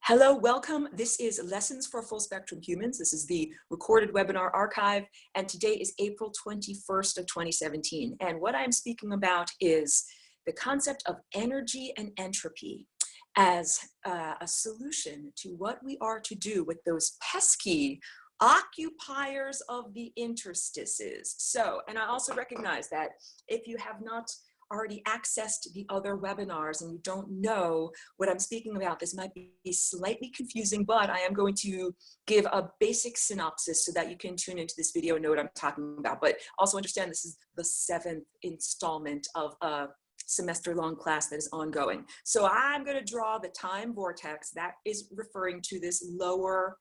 Hello, welcome. This is Lessons for Full Spectrum Humans. This is the recorded webinar archive, and today is April 21st of 2017. And what I'm speaking about is the concept of energy and entropy as a solution to what we are to do with those pesky occupiers of the interstices. So, and I also recognize that if you have not already accessed the other webinars and you don't know what I'm speaking about, this might be slightly confusing, but I am going to give a basic synopsis so that you can tune into this video and know what I'm talking about. But also understand this is the 7th installment of a semester-long class that is ongoing. So I'm going to draw the time vortex that is referring to this lower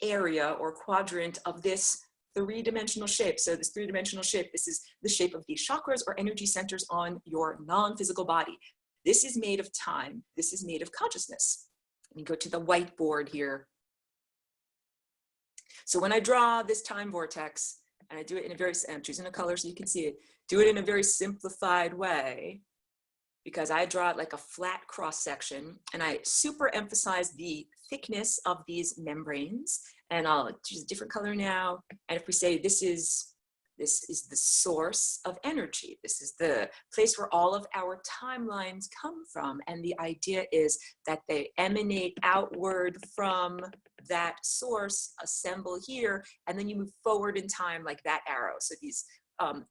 area or quadrant of this three-dimensional shape. So this three-dimensional shape, this is the shape of the chakras or energy centers on your non-physical body. This is made of time. This is made of consciousness. Let me go to the whiteboard here. So when I draw this time vortex, and I do it in a very, I'm choosing a color so you can see it, do it in a very simplified way, because I draw it like a flat cross section, and I super emphasize the thickness of these membranes. And I'll choose a different color now. And if we say this is the source of energy, this is the place where all of our timelines come from. And the idea is that they emanate outward from that source, assemble here, and then you move forward in time like that arrow. So these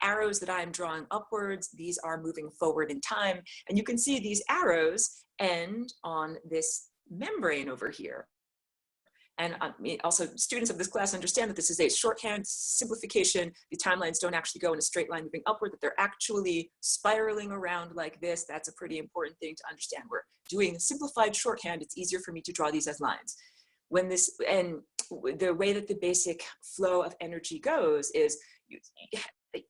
arrows that I'm drawing upwards, these are moving forward in time. And you can see these arrows end on this membrane over here. And also students of this class understand that this is a shorthand simplification. The timelines don't actually go in a straight line moving upward, that they're actually spiraling around like this. That's a pretty important thing to understand. We're doing simplified shorthand. It's easier for me to draw these as lines. When this, and the way that the basic flow of energy goes is,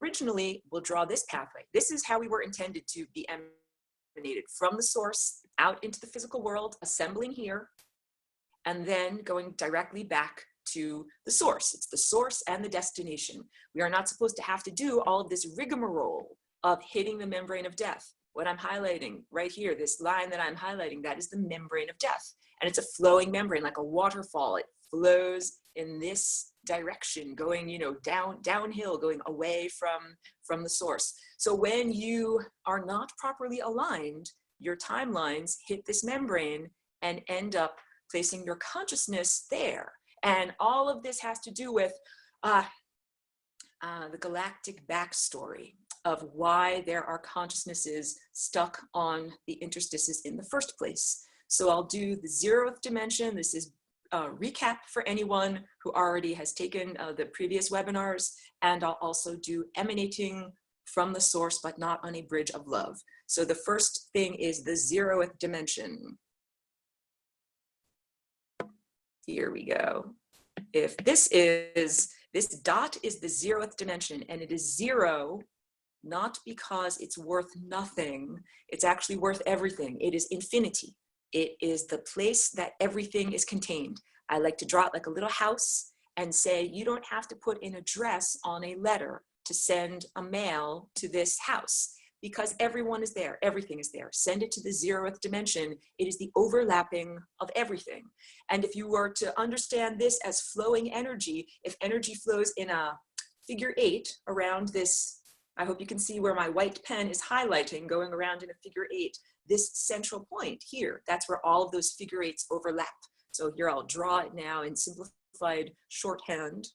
originally we'll draw this pathway. This is how we were intended to be emanated from the source out into the physical world, assembling here, and then going directly back to the source. It's the source and the destination. We are not supposed to have to do all of this rigmarole of hitting the membrane of death. What I'm highlighting right here, this line that I'm highlighting, that is the membrane of death. And it's a flowing membrane, like a waterfall. It flows in this direction, going, downhill, going away from the source. So when you are not properly aligned, your timelines hit this membrane and end up placing your consciousness there. And all of this has to do with the galactic backstory of why there are consciousnesses stuck on the interstices in the first place. So I'll do the 0th dimension. This is a recap for anyone who already has taken the previous webinars. And I'll also do emanating from the source, but not on a bridge of love. So the first thing is the 0th dimension. Here we go. If this dot is the 0th dimension, and it is 0, not because it's worth nothing, it's actually worth everything. It is infinity. It is the place that everything is contained. I like to draw it like a little house and say, you don't have to put an address on a letter to send a mail to this house, because everyone is there, everything is there. Send it to the 0th dimension. It is the overlapping of everything. And if you were to understand this as flowing energy, if energy flows in a figure 8 around this, I hope you can see where my white pen is highlighting, going around in a figure 8, this central point here, that's where all of those figure 8s overlap. So here I'll draw it now in simplified shorthand.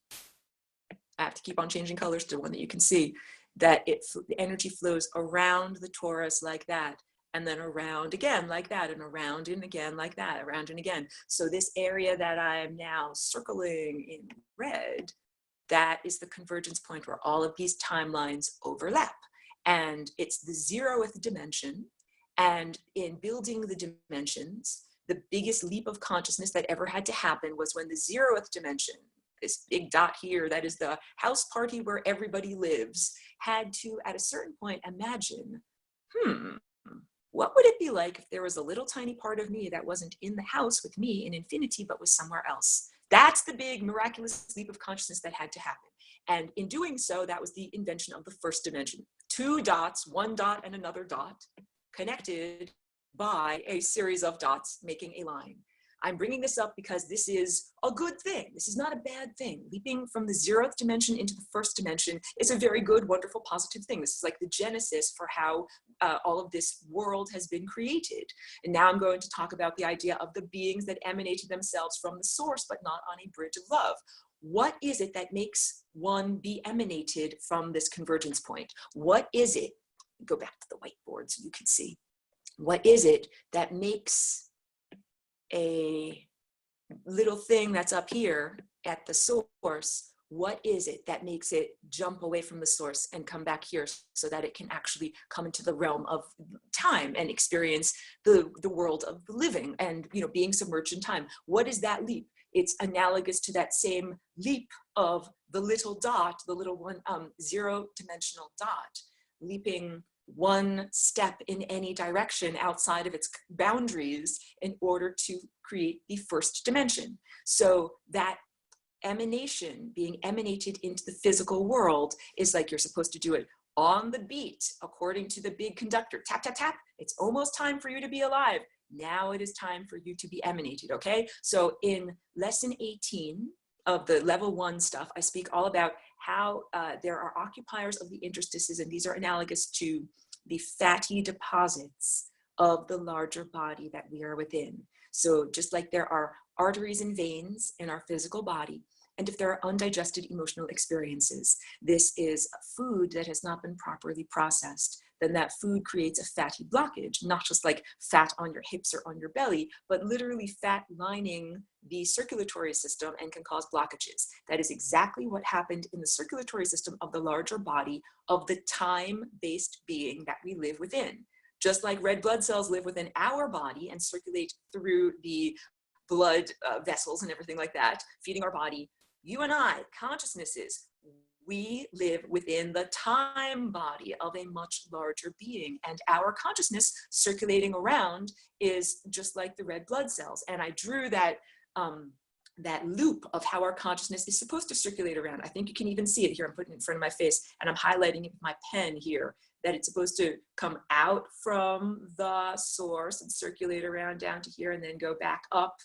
I have to keep on changing colors to one that you can see. That the energy flows around the torus like that, and then around again like that, and around and again like that, around and again. So this area that I am now circling in red, that is the convergence point where all of these timelines overlap. And it's the 0th dimension. And in building the dimensions, the biggest leap of consciousness that ever had to happen was when the 0th dimension, this big dot here, that is the house party where everybody lives, had to, at a certain point, imagine, what would it be like if there was a little tiny part of me that wasn't in the house with me in infinity, but was somewhere else? That's the big miraculous leap of consciousness that had to happen. And in doing so, that was the invention of the first dimension. 2 dots, 1 dot and another dot, connected by a series of dots making a line. I'm bringing this up because this is a good thing. This is not a bad thing. Leaping from the zeroth dimension into the first dimension is a very good, wonderful, positive thing. This is like the genesis for how all of this world has been created. And now I'm going to talk about the idea of the beings that emanated themselves from the source, but not on a bridge of love. What is it that makes one be emanated from this convergence point? What is it? Go back to the whiteboard so you can see. What is it that makes a little thing that's up here at the source? What is it that makes it jump away from the source and come back here so that it can actually come into the realm of time and experience the world of the living and, you know, being submerged in time? What is that leap? It's analogous to that same leap of the little dot, the little one, zero-dimensional dot, leaping one step in any direction outside of its boundaries in order to create the first dimension. So that emanation, being emanated into the physical world, is like you're supposed to do it on the beat, according to the big conductor. Tap, tap, tap. It's almost time for you to be alive. Now it is time for you to be emanated, okay? So in lesson 18 of the level 1 stuff, I speak all about how there are occupiers of the interstices, and these are analogous to the fatty deposits of the larger body that we are within. So just like there are arteries and veins in our physical body, and if there are undigested emotional experiences, this is food that has not been properly processed, then that food creates a fatty blockage, not just like fat on your hips or on your belly, but literally fat lining the circulatory system and can cause blockages. That is exactly what happened in the circulatory system of the larger body of the time-based being that we live within. Just like red blood cells live within our body and circulate through the blood vessels and everything like that, feeding our body, you and I, consciousnesses, we live within the time body of a much larger being, and our consciousness circulating around is just like the red blood cells. And I drew that that loop of how our consciousness is supposed to circulate around. I think you can even see it here. I'm putting it in front of my face and I'm highlighting it with my pen here, that it's supposed to come out from the source and circulate around down to here and then go back up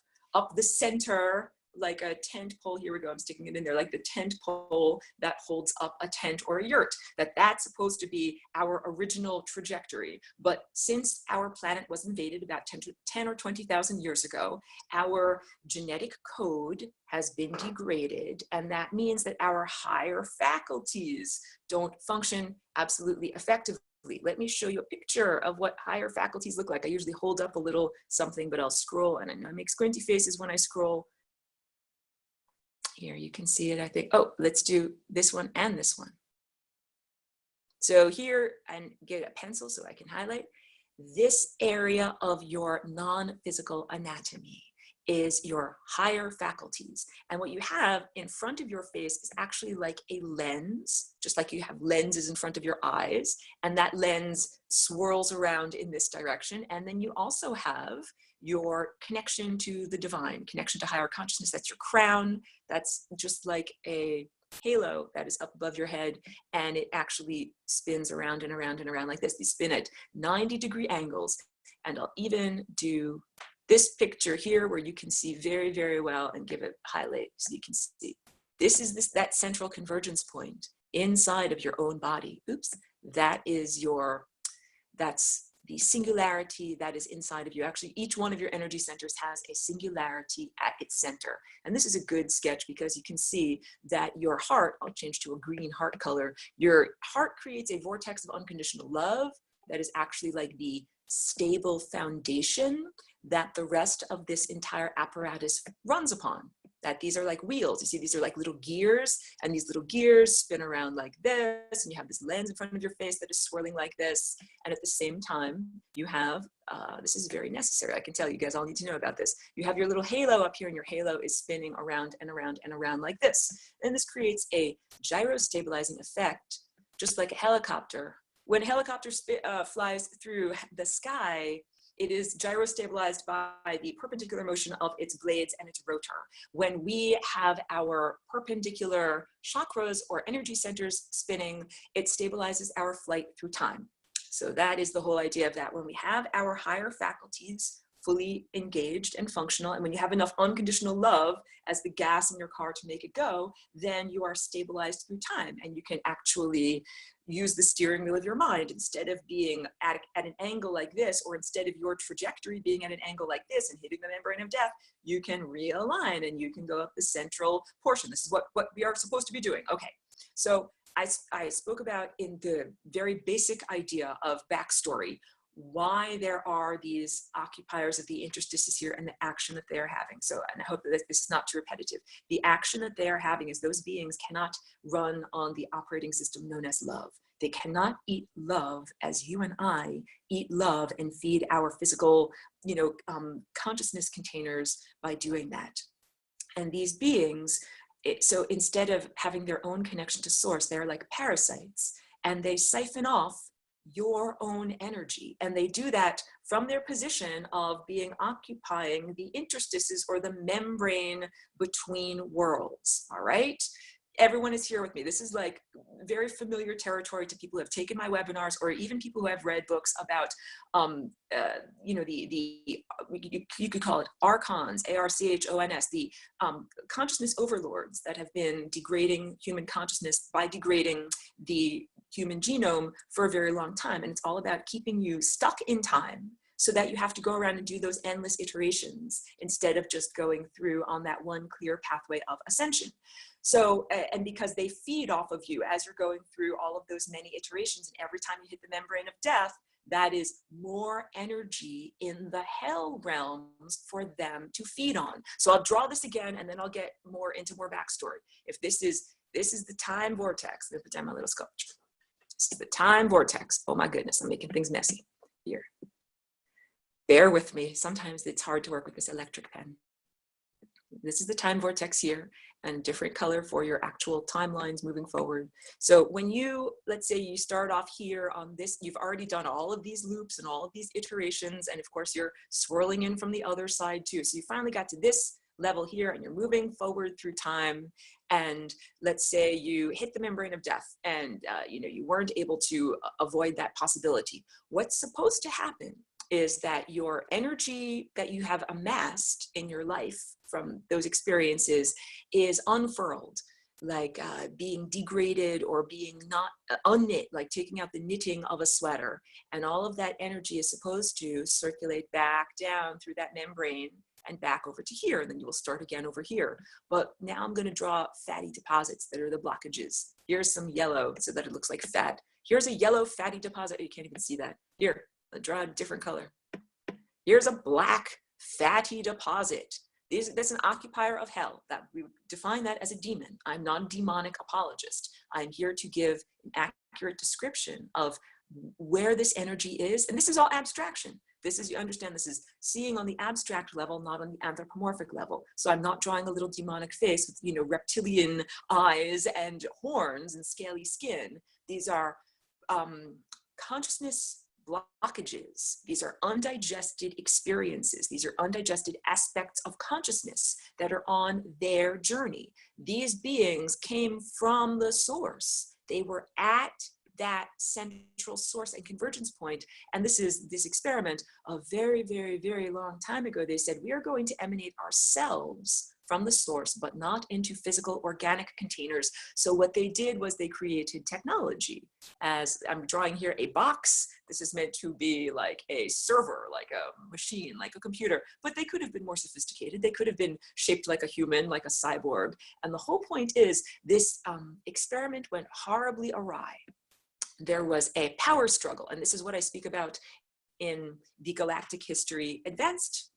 the center, like a tent pole. Here we go, I'm sticking it in there, like the tent pole that holds up a tent or a yurt, that's supposed to be our original trajectory. But since our planet was invaded about 10 or 20,000 years ago, our genetic code has been degraded, and that means that our higher faculties don't function absolutely effectively. Let me show you a picture of what higher faculties look like. I usually hold up a little something, but I'll scroll, and I make squinty faces when I scroll. Here you can see it, I think. Oh, let's do this one and this one. So here, and get a pencil so I can highlight. This area of your non-physical anatomy is your higher faculties. And what you have in front of your face is actually like a lens, just like you have lenses in front of your eyes, and that lens swirls around in this direction. And then you also have your connection to the divine, connection to higher consciousness. That's your crown. That's just like a halo that is up above your head, and it actually spins around and around and around like this. They spin at 90-degree angles. And I'll even do this picture here where you can see very, very well, and give it a highlight so you can see. This is that central convergence point inside of your own body. Oops, that's the singularity that is inside of you. Actually, each one of your energy centers has a singularity at its center. And this is a good sketch because you can see that your heart, I'll change to a green heart color, your heart creates a vortex of unconditional love that is actually like the stable foundation that the rest of this entire apparatus runs upon. That these are like wheels. You see, these are like little gears, and these little gears spin around like this, and you have this lens in front of your face that is swirling like this. And at the same time, you have, this is very necessary, I can tell you guys all need to know about this. You have your little halo up here, and your halo is spinning around and around and around like this. And this creates a gyro-stabilizing effect, just like a helicopter. When a helicopter flies through the sky, it is gyro-stabilized by the perpendicular motion of its blades and its rotor. When we have our perpendicular chakras or energy centers spinning, it stabilizes our flight through time. So that is the whole idea of that. When we have our higher faculties fully engaged and functional. And when you have enough unconditional love as the gas in your car to make it go, then you are stabilized through time, and you can actually use the steering wheel of your mind. Instead of being at an angle like this, or instead of your trajectory being at an angle like this and hitting the membrane of death, you can realign and you can go up the central portion. This is what we are supposed to be doing. Okay, so I spoke about in the very basic idea of backstory, why there are these occupiers of the interstices here and the action that they are having. So, and I hope that this is not too repetitive. The action that they are having is those beings cannot run on the operating system known as love. They cannot eat love as you and I eat love and feed our physical, consciousness containers by doing that. And these beings, so instead of having their own connection to source, they're like parasites, and they siphon off your own energy. And they do that from their position of occupying the interstices, or the membrane between worlds. All right. Everyone is here with me. This is like very familiar territory to people who have taken my webinars, or even people who have read books about, you could call it archons, ARCHONS, the consciousness overlords that have been degrading human consciousness by degrading the human genome for a very long time. And it's all about keeping you stuck in time, so that you have to go around and do those endless iterations instead of just going through on that one clear pathway of ascension. So, and because they feed off of you as you're going through all of those many iterations, and every time you hit the membrane of death, that is more energy in the hell realms for them to feed on. So I'll draw this again, and then I'll get more into more backstory. If this is the time vortex, let me put down my little sculpture. This is the time vortex. Oh my goodness, I'm making things messy here. Bear with me. Sometimes it's hard to work with this electric pen. This is the time vortex here, and different color for your actual timelines moving forward. So when you, let's say you start off here on this, you've already done all of these loops and all of these iterations, and of course you're swirling in from the other side too. So you finally got to this level here, and you're moving forward through time. And let's say you hit the membrane of death, and you weren't able to avoid that possibility. What's supposed to happen is that your energy that you have amassed in your life from those experiences is unfurled, like being degraded or being not unknit, like taking out the knitting of a sweater. And all of that energy is supposed to circulate back down through that membrane and back over to here, and then you will start again over here. But now I'm going to draw fatty deposits that are the blockages. Here's some yellow so that it looks like fat. Here's a yellow fatty deposit. You can't even see that. Here, I'll draw a different color. Here's a black fatty deposit. That's an occupier of hell. That we define that as a demon. I'm not a demonic apologist. I'm here to give an accurate description of where this energy is. And this is all abstraction. This is, you understand, this is seeing on the abstract level, not on the anthropomorphic level. So I'm not drawing a little demonic face with, reptilian eyes and horns and scaly skin. These are consciousness blockages. These are undigested experiences. These are undigested aspects of consciousness that are on their journey. These beings came from the source. They were at that central source and convergence point. And this experiment a very, very, very long time ago. They said, we are going to emanate ourselves from the source, but not into physical organic containers. So what they did was they created technology. As I'm drawing here a box, this is meant to be like a server, like a machine, like a computer, but they could have been more sophisticated. They could have been shaped like a human, like a cyborg. And the whole point is this experiment went horribly awry. There was a power struggle, and this is what I speak about in the Galactic History Advanced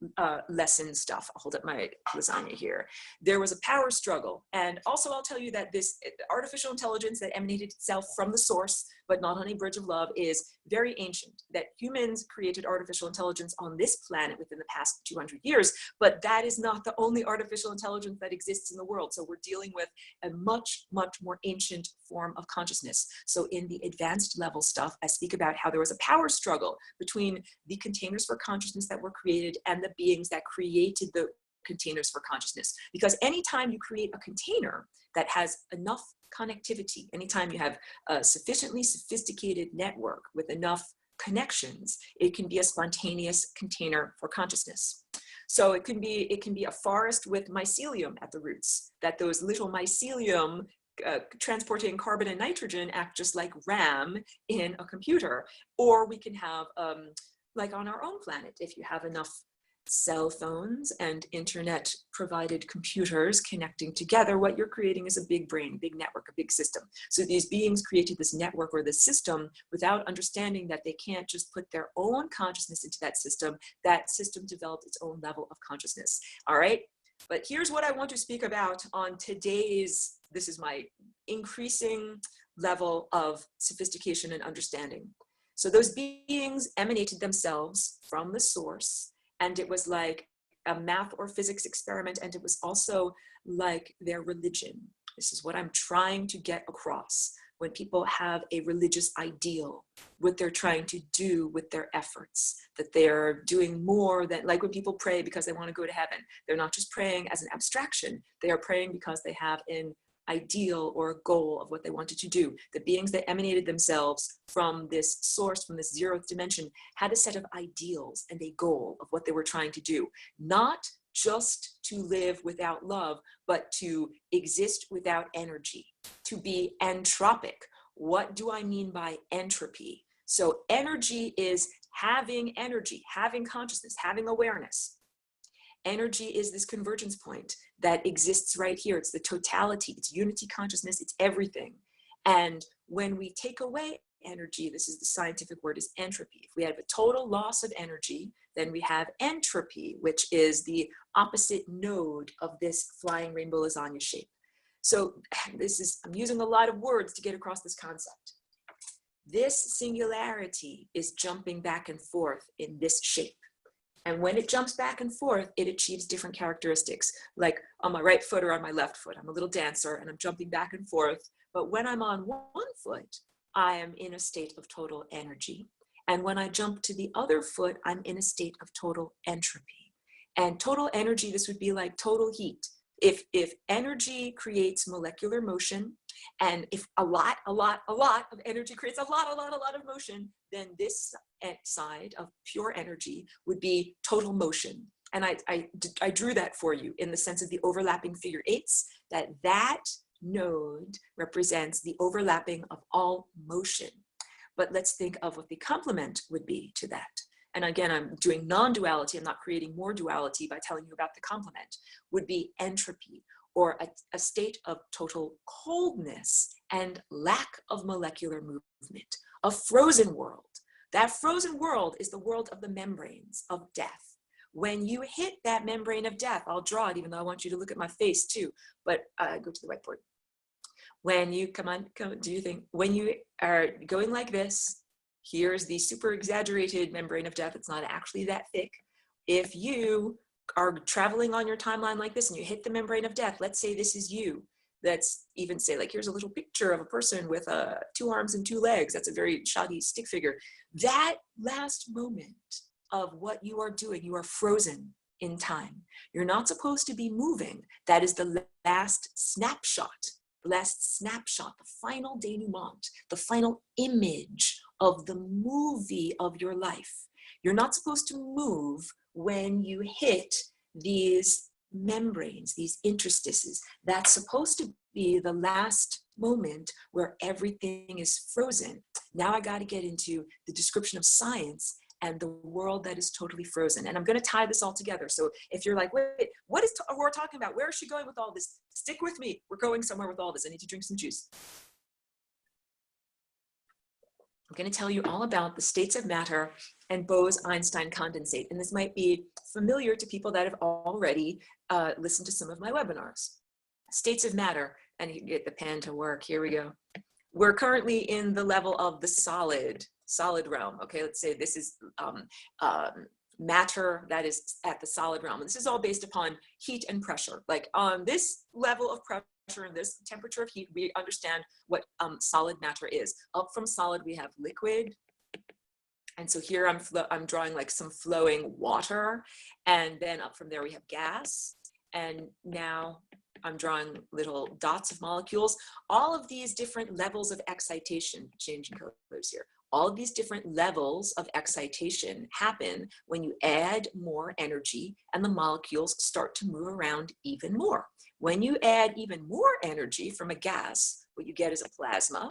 lesson stuff. I'll hold up my lasagna here. There was a power struggle. And also I'll tell you that this artificial intelligence that emanated itself from the source, but not on a bridge of love, is very ancient. That humans created artificial intelligence on this planet within the past 200 years, but that is not the only artificial intelligence that exists in the world. So we're dealing with a much, much more ancient form of consciousness. So in the advanced level stuff, I speak about how there was a power struggle between the containers for consciousness that were created and the beings that created the containers for consciousness. Because anytime you create a container that has enough connectivity, anytime you have a sufficiently sophisticated network with enough connections. It can be a spontaneous container for consciousness. So it can be a forest with mycelium at the roots, that those little mycelium transporting carbon and nitrogen act just like RAM in a computer. Or we can have, like on our own planet, if you have enough cell phones and internet provided computers connecting together, what you're creating is a big brain, big network, a big system. So these beings created this network or this system without understanding that they can't just put their own consciousness into that system. That system developed its own level of consciousness. All right. But here's what I want to speak about on today's, this is my increasing level of sophistication and understanding. So those beings emanated themselves from the source, and it was like a math or physics experiment, and it was also like their religion. This is what I'm trying to get across. When people have a religious ideal, what they're trying to do with their efforts, that they're doing more than, like when people pray because they want to go to heaven, they're not just praying as an abstraction, they are praying because they have an ideal or a goal of what they wanted to do. The beings that emanated themselves from this source, from this zeroth dimension, had a set of ideals and a goal of what they were trying to do. Not just to live without love, but to exist without energy, to be entropic. What do I mean by entropy? So energy is having energy, having consciousness, having awareness. Energy is this convergence point that exists right here. It's the totality, it's unity consciousness, it's everything. And when we take away energy, this is the scientific word, is entropy. If we have a total loss of energy, then we have entropy, which is the opposite node of this flying rainbow lasagna shape. So this is, I'm using a lot of words to get across this concept. This singularity is jumping back and forth in this shape. And when it jumps back and forth, it achieves different characteristics, like on my right foot or on my left foot. I'm a little dancer and I'm jumping back and forth. But when I'm on one foot, I am in a state of total energy. And when I jump to the other foot, I'm in a state of total entropy. And total energy, this would be like total heat. If energy creates molecular motion, and if a lot of energy creates a lot of motion, then this side of pure energy would be total motion. And I drew that for you in the sense of the overlapping figure eights, that node represents the overlapping of all motion. But let's think of what the complement would be to that. And again, I'm doing non-duality, I'm not creating more duality by telling you about the complement, would be entropy, or a state of total coldness and lack of molecular movement, a frozen world. That frozen world is the world of the membranes of death. When you hit that membrane of death, I'll draw it, even though I want you to look at my face too, but go to the whiteboard. When you, come, do you think, when you are going like this, here's the super exaggerated membrane of death. It's not actually that thick. If you are traveling on your timeline like this and you hit the membrane of death, let's say this is you. Let's even say, like, here's a little picture of a person with 2 arms and 2 legs. That's a very shoddy stick figure. That last moment of what you are doing, you are frozen in time. You're not supposed to be moving. That is the last snapshot. The final denouement, the final image of the movie of your life. You're not supposed to move when you hit these membranes, these interstices. That's supposed to be the last moment where everything is frozen. Now I got to get into the description of science and the world that is totally frozen. And I'm going to tie this all together. So if you're like, wait, what is we're talking about? Where is she going with all this? Stick with me. We're going somewhere with all this. I need to drink some juice. I'm going to tell you all about the states of matter and Bose-Einstein condensate. And this might be familiar to people that have already listened to some of my webinars. States of matter, and you can get the pen to work. Here we go. We're currently in the level of the solid realm. Okay, let's say this is matter that is at the solid realm. And this is all based upon heat and pressure. Like on this level of pressure and this temperature of heat, we understand what solid matter is. Up from solid, we have liquid. And so here I'm drawing like some flowing water. And then up from there, we have gas. And now I'm drawing little dots of molecules. All of these different levels of excitation, changing colors here. All of these different levels of excitation happen when you add more energy and the molecules start to move around even more. When you add even more energy from a gas, what you get is a plasma.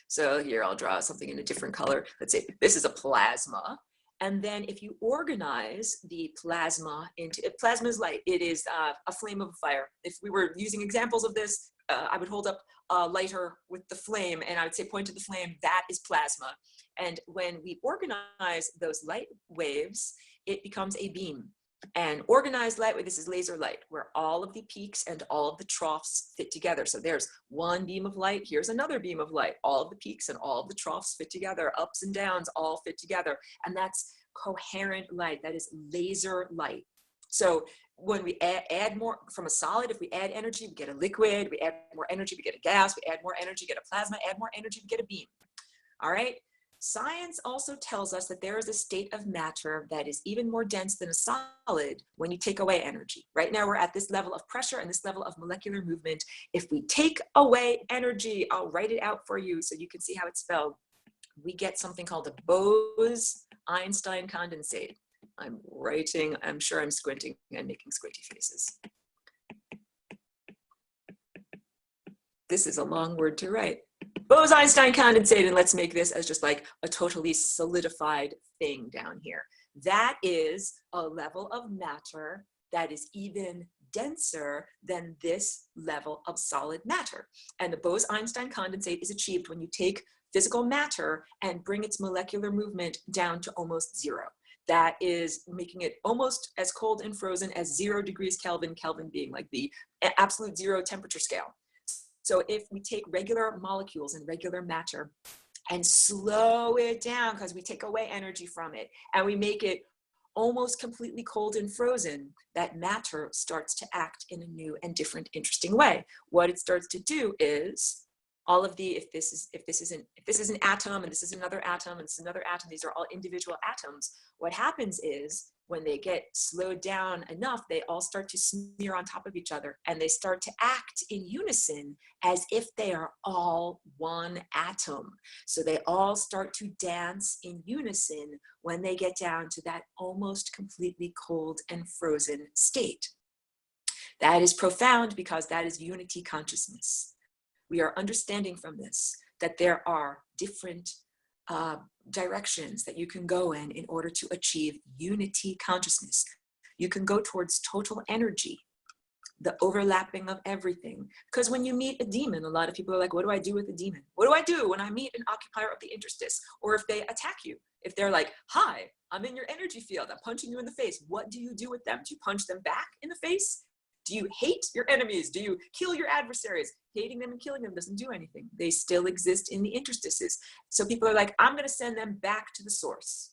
So here I'll draw something in a different color. Let's say this is a plasma. And then if you organize the plasma into, plasma is light, it is a flame of fire. If we were using examples of this, I would hold up a lighter with the flame and I would say point to the flame, that is plasma. And when we organize those light waves, it becomes a beam. And organized light, this is laser light, where all of the peaks and all of the troughs fit together. So there's one beam of light, here's another beam of light. All of the peaks and all of the troughs fit together, ups and downs all fit together. And that's coherent light, that is laser light. So when we add more from a solid, if we add energy, we get a liquid, we add more energy, we get a gas, we add more energy, get a plasma, add more energy, we get a beam. All right. Science also tells us that there is a state of matter that is even more dense than a solid when you take away energy. Right now, we're at this level of pressure and this level of molecular movement. If we take away energy, I'll write it out for you so you can see how it's spelled. We get something called a Bose-Einstein condensate. I'm writing, I'm sure I'm squinting and making squinty faces. This is a long word to write. Bose-Einstein condensate, and let's make this as just like a totally solidified thing down here. That is a level of matter that is even denser than this level of solid matter. And the Bose-Einstein condensate is achieved when you take physical matter and bring its molecular movement down to almost zero. That is making it almost as cold and frozen as 0 degrees Kelvin, Kelvin being like the absolute zero temperature scale. So if we take regular molecules and regular matter and slow it down because we take away energy from it and we make it almost completely cold and frozen, that matter starts to act in a new and different, interesting way. What it starts to do is all of the, if this is an atom and this is another atom and this is another atom, these are all individual atoms. What happens is when they get slowed down enough, they all start to smear on top of each other and they start to act in unison as if they are all one atom. So they all start to dance in unison when they get down to that almost completely cold and frozen state. That is profound because that is unity consciousness. We are understanding from this that there are different directions that you can go in order to achieve unity consciousness. You can go towards total energy, the overlapping of everything. Because when you meet a demon, a lot of people are like, what do I do with a demon? What do I do when I meet an occupier of the interstice? Or if they attack you, if they're like, hi, I'm in your energy field, I'm punching you in the face. What do you do with them? Do you punch them back in the face? Do you hate your enemies? Do you kill your adversaries? Hating them and killing them doesn't do anything. They still exist in the interstices. So people are like, I'm going to send them back to the source.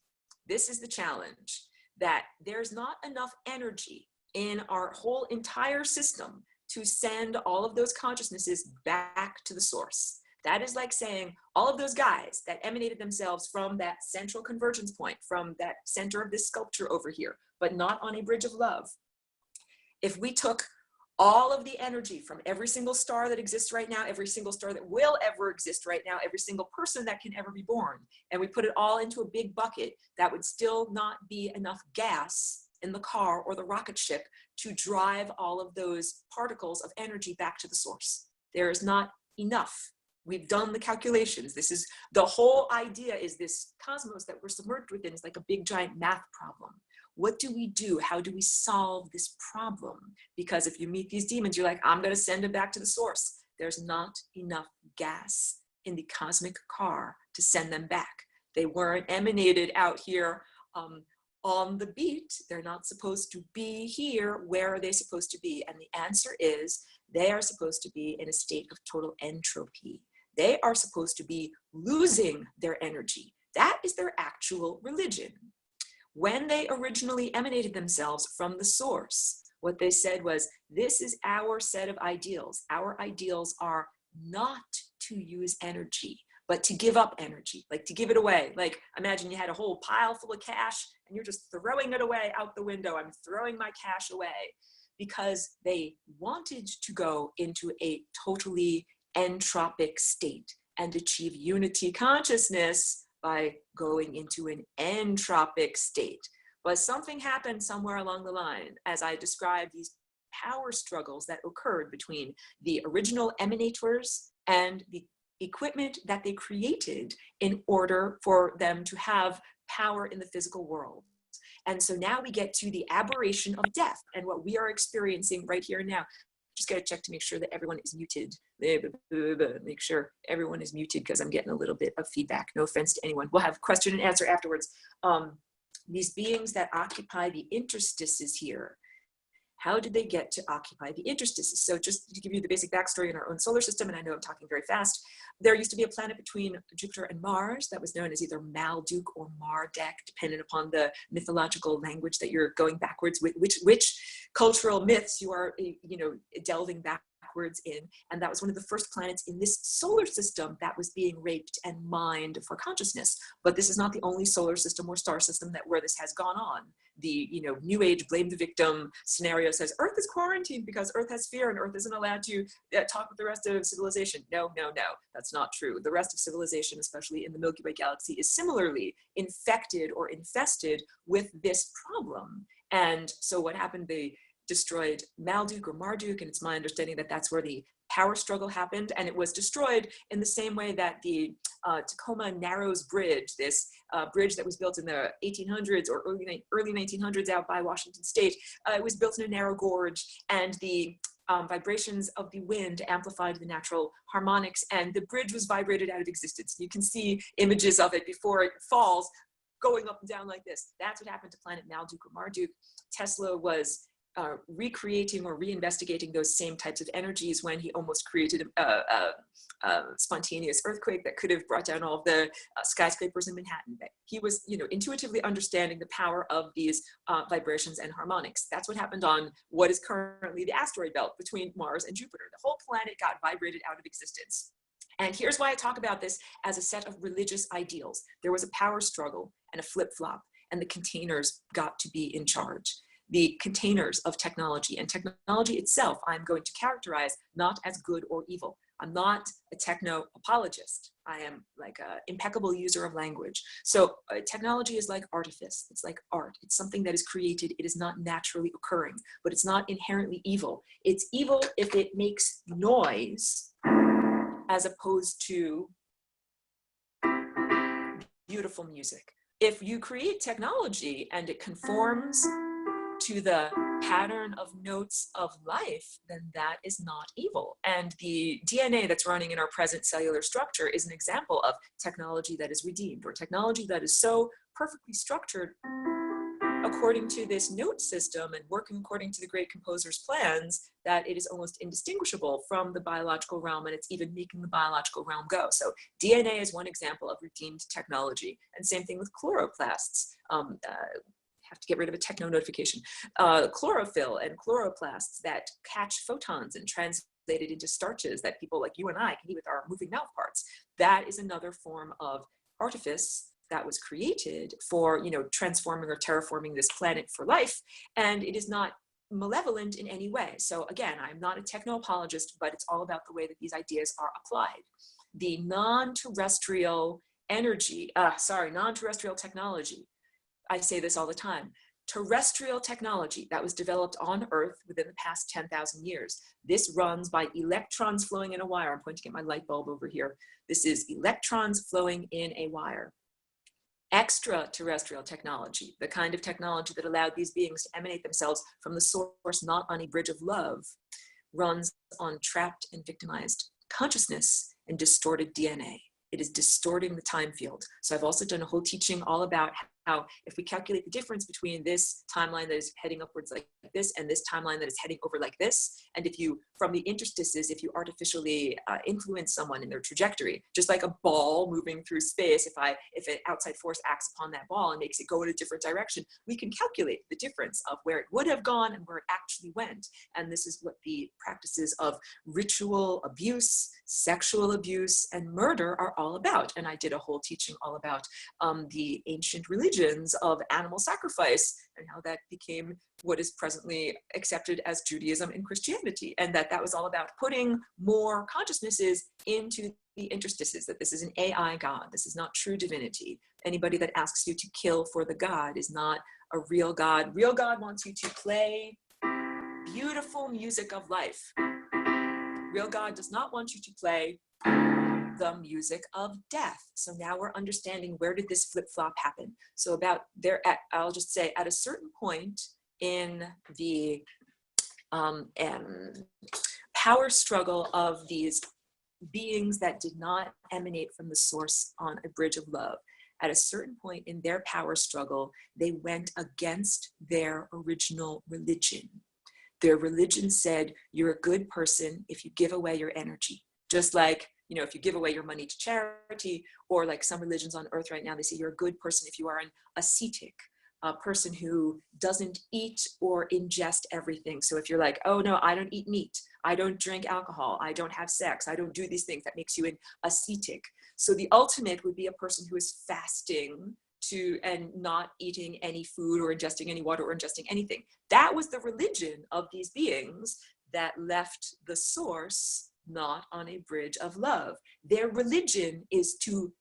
This is the challenge, that there's not enough energy in our whole entire system to send all of those consciousnesses back to the source. That is like saying all of those guys that emanated themselves from that central convergence point, from that center of this sculpture over here, but not on a bridge of love. If we took all of the energy from every single star that exists right now, every single star that will ever exist right now, every single person that can ever be born, and we put it all into a big bucket, that would still not be enough gas in the car or the rocket ship to drive all of those particles of energy back to the source. There is not enough. We've done the calculations. This is the whole idea, is this cosmos that we're submerged within is like a big giant math problem. What do we do? How do we solve this problem? Because if you meet these demons, you're like, I'm going to send them back to the source. There's not enough gas in the cosmic car to send them back. They weren't emanated out here on the beat. They're not supposed to be here. Where are they supposed to be? And the answer is they are supposed to be in a state of total entropy. They are supposed to be losing their energy. That is their actual religion. When they originally emanated themselves from the source, what they said was, this is our set of ideals. Our ideals are not to use energy, but to give up energy, like to give it away. Like imagine you had a whole pile full of cash and you're just throwing it away out the window. I'm throwing my cash away, because they wanted to go into a totally entropic state. and achieve unity consciousness by going into an entropic state. But something happened somewhere along the line as I described these power struggles that occurred between the original emanators and the equipment that they created in order for them to have power in the physical world. And so now we get to the aberration of death and what we are experiencing right here and now. Just got to check to make sure that everyone is muted. Make sure everyone is muted because I'm getting a little bit of feedback. No offense to anyone. We'll have question and answer afterwards. These beings that occupy the interstices here, how did they get to occupy the interstices? So just to give you the basic backstory in our own solar system, and I know I'm talking very fast, there used to be a planet between Jupiter and Mars that was known as either Maldek or Maldek, depending upon the mythological language that you're going backwards with, which cultural myths you are, delving backwards in. And that was one of the first planets in this solar system that was being raped and mined for consciousness. But this is not the only solar system or star system where this has gone on. The new age blame the victim scenario says Earth is quarantined because Earth has fear and Earth isn't allowed to talk with the rest of civilization. No, that's not true. The rest of civilization, especially in the Milky Way galaxy, is similarly infected or infested with this problem. And so what happened, they destroyed Maldek or Marduk, and it's my understanding that that's where the power struggle happened, and it was destroyed in the same way that the Tacoma Narrows Bridge, this bridge that was built in the 1800s or early 1900s out by Washington State, it was built in a narrow gorge, and the vibrations of the wind amplified the natural harmonics, and the bridge was vibrated out of existence. You can see images of it before it falls, going up and down like this. That's what happened to planet Maldek or Marduk. Tesla was recreating or reinvestigating those same types of energies when he almost created a spontaneous earthquake that could have brought down all of the skyscrapers in Manhattan. He was, intuitively understanding the power of these vibrations and harmonics. That's what happened on what is currently the asteroid belt between Mars and Jupiter. The whole planet got vibrated out of existence. And here's why I talk about this as a set of religious ideals. There was a power struggle and a flip-flop, and the containers got to be in charge. The containers of technology, and technology itself, I'm going to characterize not as good or evil. I'm not a techno apologist. I am like an impeccable user of language. So technology is like artifice. It's like art. It's something that is created. It is not naturally occurring, but it's not inherently evil. It's evil if it makes noise as opposed to beautiful music. If you create technology and it conforms to the pattern of notes of life, then that is not evil. And the DNA that's running in our present cellular structure is an example of technology that is redeemed, or technology that is so perfectly structured according to this note system and working according to the great composer's plans that it is almost indistinguishable from the biological realm, and it's even making the biological realm go. So DNA is one example of redeemed technology. And same thing with chloroplasts. Have to get rid of a techno notification. Chlorophyll and chloroplasts that catch photons and translate it into starches that people like you and I can eat with our moving mouth parts. That is another form of artifice that was created for, transforming or terraforming this planet for life. And it is not malevolent in any way. So again, I'm not a techno apologist, but it's all about the way that these ideas are applied. The non-terrestrial non-terrestrial technology, I say this all the time, terrestrial technology that was developed on Earth within the past 10,000 years. This runs by electrons flowing in a wire. I'm going to get my light bulb over here. This is electrons flowing in a wire. Extraterrestrial technology, the kind of technology that allowed these beings to emanate themselves from the source, not on a bridge of love, runs on trapped and victimized consciousness and distorted DNA. It is distorting the time field. So I've also done a whole teaching all about how if we calculate the difference between this timeline that is heading upwards like this and this timeline that is heading over like this, and if you, from the interstices, if you artificially influence someone in their trajectory, just like a ball moving through space, if an outside force acts upon that ball and makes it go in a different direction, we can calculate the difference of where it would have gone and where it actually went. And this is what the practices of ritual abuse, sexual abuse, and murder are all about. And I did a whole teaching all about the ancient religions of animal sacrifice and how that became what is presently accepted as Judaism and Christianity, and that was all about putting more consciousnesses into the interstices, that this is an AI God. This is not true divinity. Anybody that asks you to kill for the God is not a real God. Real God wants you to play beautiful music of life. Real God does not want you to play the music of death. So now we're understanding, where did this flip-flop happen? So about there, I'll just say, at a certain point in the power struggle of these beings that did not emanate from the source on a bridge of love, at a certain point in their power struggle, they went against their original religion. Their religion said, you're a good person if you give away your energy. Just like, you know, if you give away your money to charity, or like some religions on earth right now, they say you're a good person if you are an ascetic, a person who doesn't eat or ingest everything. So if you're like, oh no, I don't eat meat, I don't drink alcohol, I don't have sex, I don't do these things, that makes you an ascetic. So the ultimate would be a person who is fasting and not eating any food or ingesting any water or ingesting anything. That was the religion of these beings that left the source not on a bridge of love. Their religion is to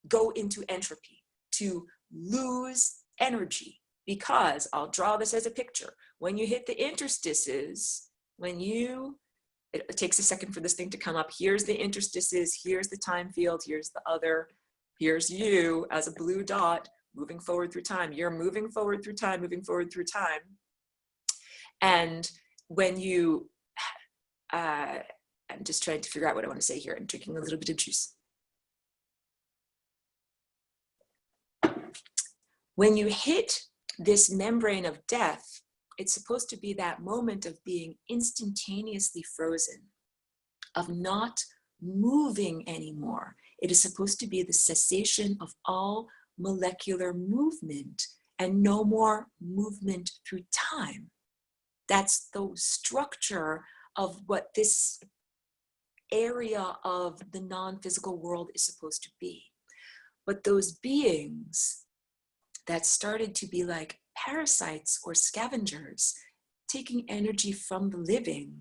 go into entropy, to lose energy, because I'll draw this as a picture. When you hit the interstices, it takes a second for this thing to come up. Here's the interstices, here's the time field, here's the other, here's you as a blue dot moving forward through time. You're moving forward through time, moving forward through time. And when you, I'm just trying to figure out what I want to say here. I'm drinking a little bit of juice. When you hit this membrane of death, it's supposed to be that moment of being instantaneously frozen, of not moving anymore. It is supposed to be the cessation of all molecular movement and no more movement through time. That's the structure of what this area of the non-physical world is supposed to be. But those beings that started to be like parasites or scavengers, taking energy from the living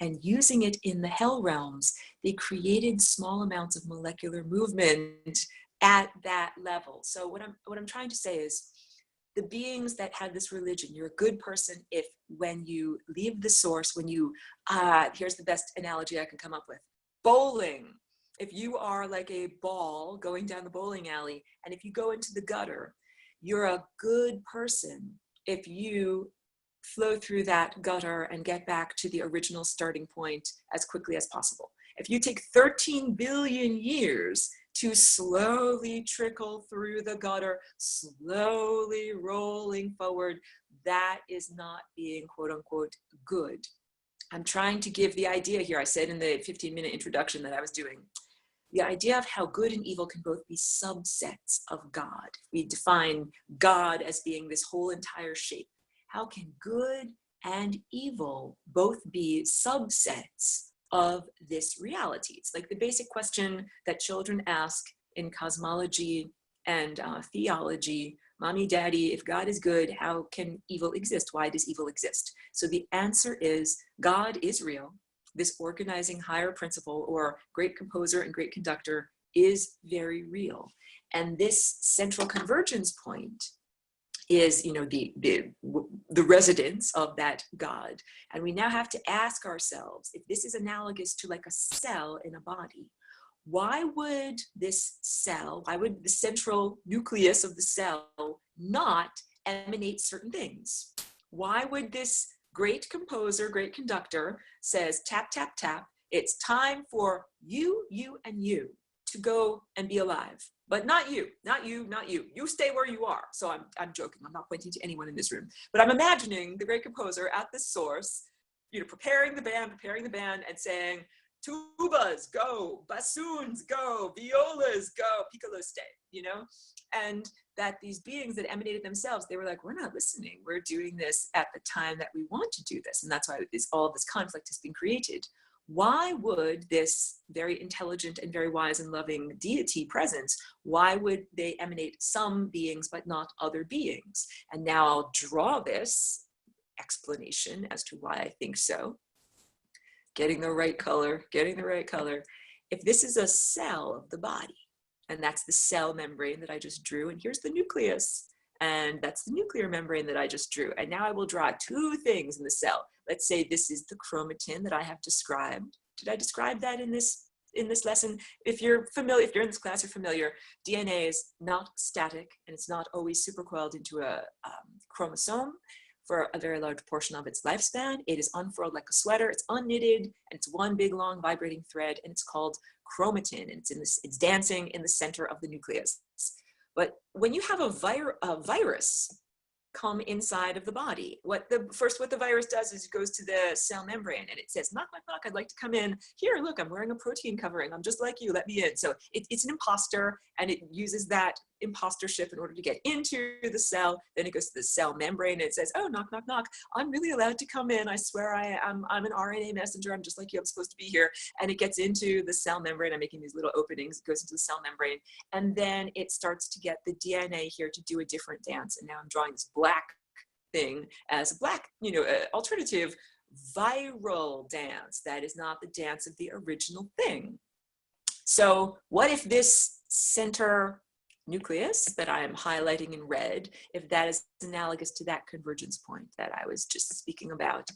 and using it in the hell realms, they created small amounts of molecular movement at that level. So what I'm trying to say is, the beings that have this religion, you're a good person if, when you leave the source, when you, here's the best analogy I can come up with. Bowling. If you are like a ball going down the bowling alley, and if you go into the gutter, you're a good person if you flow through that gutter and get back to the original starting point as quickly as possible. If you take 13 billion years to slowly trickle through the gutter, slowly rolling forward, that is not being quote unquote good. I'm trying to give the idea here, I said in the 15-minute introduction that I was doing, the idea of how good and evil can both be subsets of God. We define God as being this whole entire shape. How can good and evil both be subsets of this reality? It's like the basic question that children ask in cosmology and theology. Mommy, daddy, if God is good, how can evil exist? Why does evil exist? So the answer is, God is real. This organizing higher principle, or great composer and great conductor, is very real. And this central convergence point is, you know, the residence of that God. And we now have to ask ourselves, if this is analogous to like a cell in a body, why would this cell, why would the central nucleus of the cell not emanate certain things? Why would this great composer, great conductor says, tap, tap, tap, it's time for you, you, and you to go and be alive. But not you, not you, not you. You stay where you are. So I'm joking. I'm not pointing to anyone in this room. But I'm imagining the great composer at the source, you know, preparing the band and saying, tubas, go, bassoons, go, violas, go, piccolos, stay, you know? And that these beings that emanated themselves, they were like, we're not listening. We're doing this at the time that we want to do this. And that's why all this conflict has been created. Why would this very intelligent and very wise and loving deity presence, why would they emanate some beings but not other beings? And now I'll draw this explanation as to why I think so. Getting the right color. if this is a cell of the body, and that's the cell membrane that I just drew, and here's the nucleus, and that's the nuclear membrane that I just drew, and now I will draw two things in the cell. Let's say this is the chromatin that I have described. Did I describe that in this lesson? If you're familiar, if you're in this class, you're familiar, DNA is not static, and it's not always supercoiled into a chromosome for a very large portion of its lifespan. It is unfurled like a sweater, it's unknitted, and it's one big long vibrating thread, and it's called chromatin, and it's dancing in the center of the nucleus. But when you have a virus come inside of the body, what the virus does is it goes to the cell membrane and it says, knock, knock, knock, I'd like to come in. Here, look, I'm wearing a protein covering. I'm just like you, let me in. So it's an imposter, and it uses that impostership in order to get into the cell. Then it goes to the cell membrane and it says, oh, knock, knock, knock. I'm really allowed to come in. I swear I'm an RNA messenger. I'm just like you, I'm supposed to be here. And it gets into the cell membrane. I'm making these little openings. It goes into the cell membrane. And then it starts to get the DNA here to do a different dance. And now I'm drawing this black thing as a black, alternative viral dance. That is not the dance of the original thing. So what if this center nucleus that I am highlighting in red, if that is analogous to that convergence point that I was just speaking about,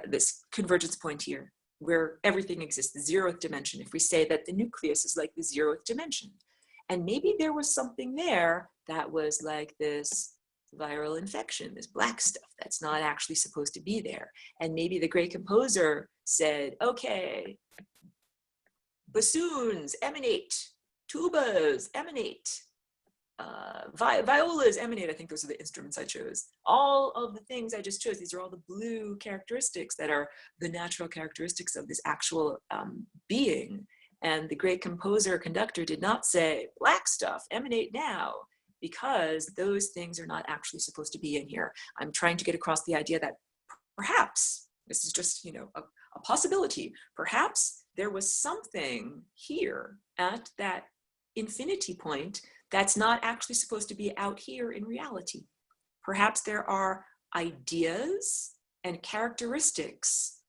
this convergence point here where everything exists, the zeroth dimension. If we say that the nucleus is like the zeroth dimension, and maybe there was something there that was like this viral infection, this black stuff that's not actually supposed to be there. And maybe the great composer said, okay, bassoons emanate, tubas emanate, violas emanate. I think those are the instruments I chose. All of the things I just chose, these are all the blue characteristics that are the natural characteristics of this actual being. And the great composer, conductor did not say, black stuff, emanate now, because those things are not actually supposed to be in here. I'm trying to get across the idea that perhaps, this is just, a possibility, perhaps there was something here at that infinity point that's not actually supposed to be out here in reality. Perhaps there are ideas and characteristics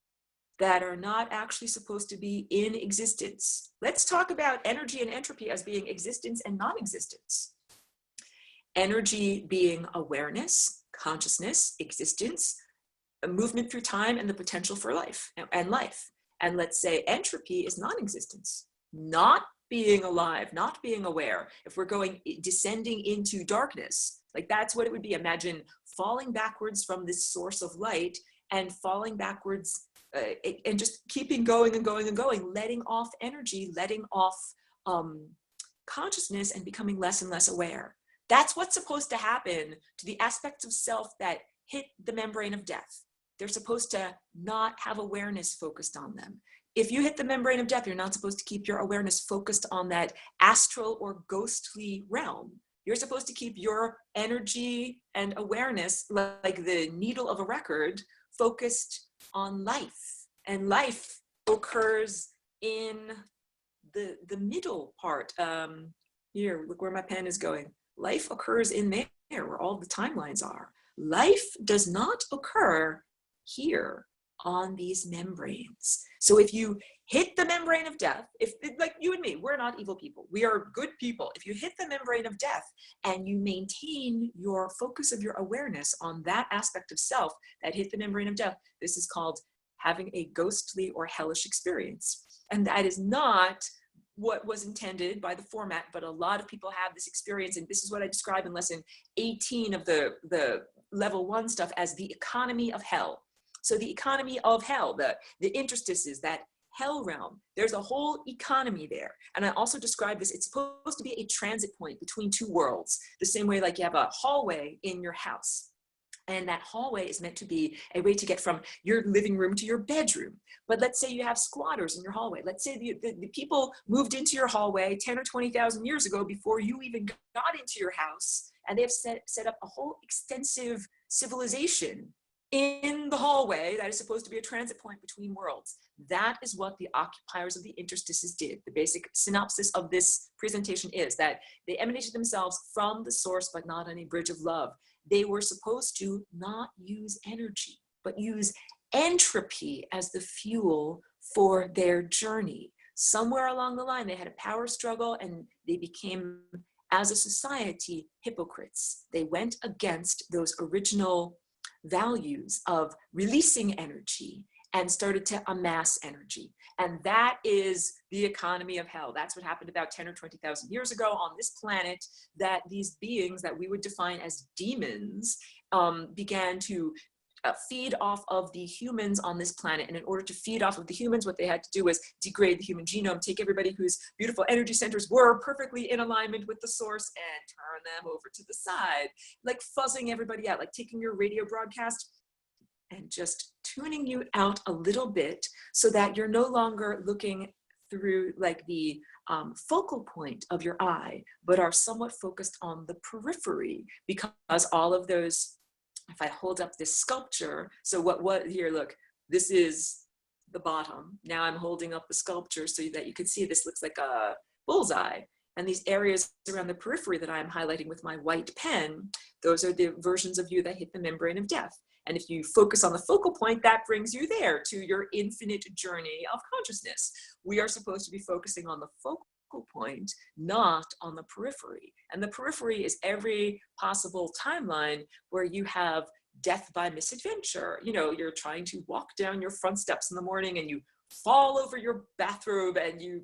that are not actually supposed to be in existence. Let's talk about energy and entropy as being existence and non-existence. Energy being awareness, consciousness, existence, a movement through time, and the potential for life and life. And let's say entropy is non-existence, not being alive, not being aware. If we're descending into darkness, like that's what it would be. Imagine falling backwards from this source of light and falling backwards and just keeping going and going and going, letting off energy, letting off consciousness, and becoming less and less aware. That's what's supposed to happen to the aspects of self that hit the membrane of death. They're supposed to not have awareness focused on them. If you hit the membrane of death, you're not supposed to keep your awareness focused on that astral or ghostly realm. You're supposed to keep your energy and awareness, like the needle of a record, focused on life. And life occurs in the middle part. Here, look where my pen is going. Life occurs in there where all the timelines are. Life does not occur here on these membranes. So if you hit the membrane of death, like you and me, we're not evil people. We are good people. If you hit the membrane of death and you maintain your focus of your awareness on that aspect of self that hit the membrane of death, this is called having a ghostly or hellish experience. And that is not what was intended by the format, but a lot of people have this experience, and this is what I describe in lesson 18 of the level 1 stuff as the economy of hell. So the economy of hell, the interstices, that hell realm, there's a whole economy there. And I also describe this, it's supposed to be a transit point between two worlds, the same way like you have a hallway in your house. And that hallway is meant to be a way to get from your living room to your bedroom. But let's say you have squatters in your hallway. Let's say the people moved into your hallway 10 or 20,000 years ago before you even got into your house. And they have set up a whole extensive civilization in the hallway that is supposed to be a transit point between worlds. That is what the occupiers of the interstices did. The basic synopsis of this presentation is that they emanated themselves from the source, but not on a bridge of love. They were supposed to not use energy, but use entropy as the fuel for their journey. Somewhere along the line, they had a power struggle and they became, as a society, hypocrites. They went against those original values of releasing energy and started to amass energy. And that is the economy of hell. That's what happened about 10 or 20,000 years ago on this planet, that these beings that we would define as demons began to feed off of the humans on this planet. And in order to feed off of the humans, what they had to do was degrade the human genome, take everybody whose beautiful energy centers were perfectly in alignment with the source and turn them over to the side, like fuzzing everybody out, like taking your radio broadcast and just tuning you out a little bit so that you're no longer looking through like the focal point of your eye, but are somewhat focused on the periphery, because all of those, if I hold up this sculpture, so what here, look, this is the bottom. Now I'm holding up the sculpture so that you can see this looks like a bullseye. And these areas around the periphery that I'm highlighting with my white pen, those are the versions of you that hit the membrane of death. And if you focus on the focal point, that brings you there to your infinite journey of consciousness. We are supposed to be focusing on the focal point, not on the periphery. And the periphery is every possible timeline where you have death by misadventure. You know, you're trying to walk down your front steps in the morning and you fall over your bathrobe and you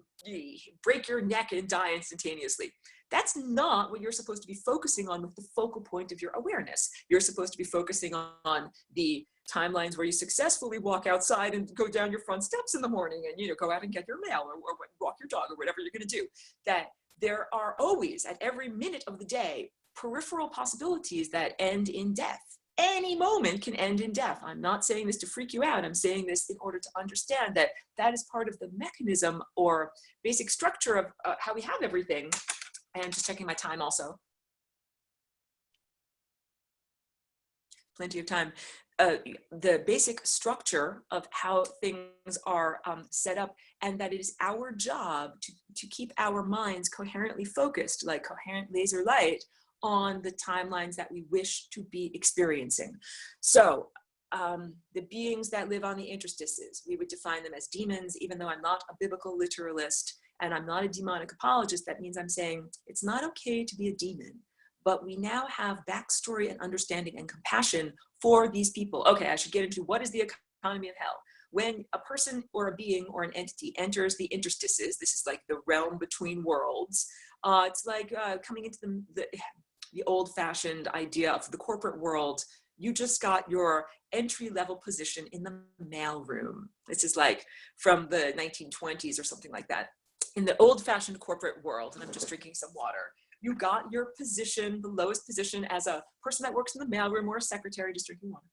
break your neck and die instantaneously. That's not what you're supposed to be focusing on with the focal point of your awareness. You're supposed to be focusing on the timelines where you successfully walk outside and go down your front steps in the morning and, you know, go out and get your mail or walk your dog or whatever you're going to do. That there are always, at every minute of the day, peripheral possibilities that end in death. Any moment can end in death. I'm not saying this to freak you out. I'm saying this in order to understand that that is part of the mechanism or basic structure of how we have everything. And just checking my time also. Plenty of time. The basic structure of how things are set up, and that it is our job to keep our minds coherently focused, like coherent laser light, on the timelines that we wish to be experiencing. So the beings that live on the interstices, we would define them as demons, even though I'm not a biblical literalist and I'm not a demonic apologist. That means I'm saying it's not okay to be a demon, but we now have backstory and understanding and compassion for these people. Okay, I should get into what is the economy of hell. When a person or a being or an entity enters the interstices, this is like the realm between worlds. It's like coming into the old-fashioned idea of the corporate world. You just got your entry-level position in the mailroom. This is like from the 1920s or something like that. In the old-fashioned corporate world, and I'm just drinking some water, you got your position, the lowest position, as a person that works in the mailroom or a secretary, just drinking water.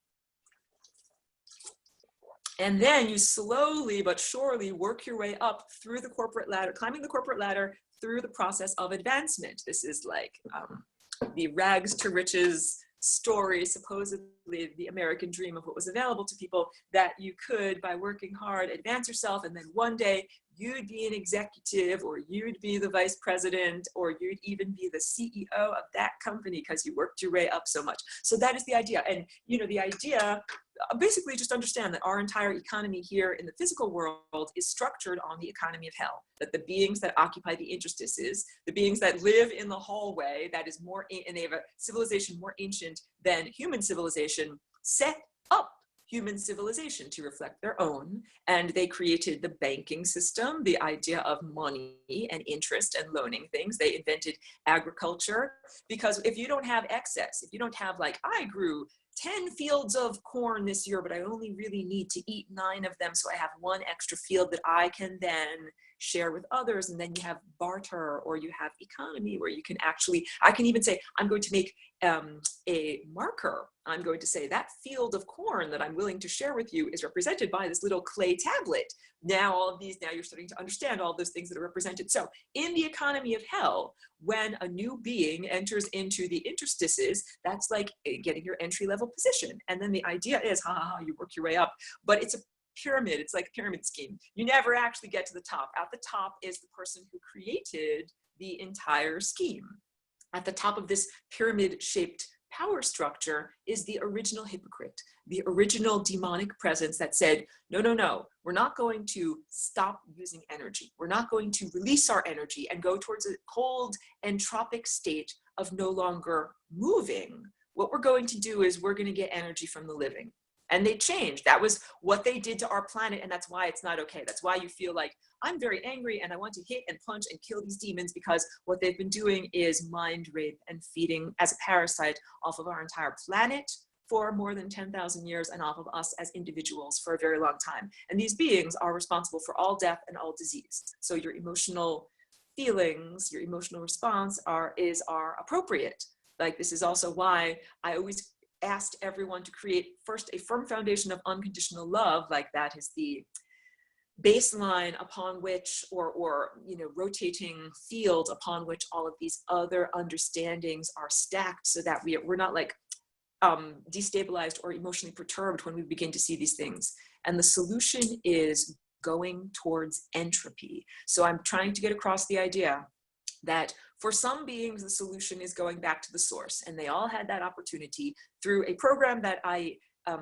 And then you slowly but surely work your way up through the corporate ladder, climbing the corporate ladder through the process of advancement. This is like the rags to riches story, supposedly the American dream of what was available to people, that you could, by working hard, advance yourself, and then one day you'd be an executive, or you'd be the vice president, or you'd even be the CEO of that company because you worked your way up so much. So that is the idea. And, you know, the idea, basically just understand that our entire economy here in the physical world is structured on the economy of hell. That the beings that occupy the interstices, the beings that live in the hallway, that is more, and they have a civilization more ancient than human civilization, set up human civilization to reflect their own. And they created the banking system, the idea of money and interest and loaning things. They invented agriculture, because if you don't have excess, if you don't have, like, I grew 10 fields of corn this year, but I only really need to eat 9 of them, so I have 1 extra field that I can then share with others. And then you have barter, or you have economy, where you can actually, I can even say, I'm going to make a marker. I'm going to say that field of corn that I'm willing to share with you is represented by this little clay tablet. Now all of these, now you're starting to understand all those things that are represented. So in the economy of hell, when a new being enters into the interstices, that's like getting your entry-level position. And then the idea is, you work your way up, but it's a pyramid. It's like a pyramid scheme. You never actually get to the top. At the top is the person who created the entire scheme. At the top of this pyramid-shaped power structure is the original hypocrite, the original demonic presence that said, no, no, no, we're not going to stop using energy. We're not going to release our energy and go towards a cold entropic state of no longer moving. What we're going to do is we're going to get energy from the living. And they changed. That was what they did to our planet. And that's why it's not okay. That's why you feel like, I'm very angry and I want to hit and punch and kill these demons, because what they've been doing is mind rape and feeding as a parasite off of our entire planet for more than 10,000 years and off of us as individuals for a very long time. And these beings are responsible for all death and all disease. So your emotional feelings, your emotional response are appropriate. Like, this is also why I always asked everyone to create first a firm foundation of unconditional love. Like, that is the baseline upon which, or rotating field upon which all of these other understandings are stacked, so that we're not like destabilized or emotionally perturbed when we begin to see these things. And the solution is going towards entropy. So I'm trying to get across the idea that for some beings, the solution is going back to the source. And they all had that opportunity through a program that I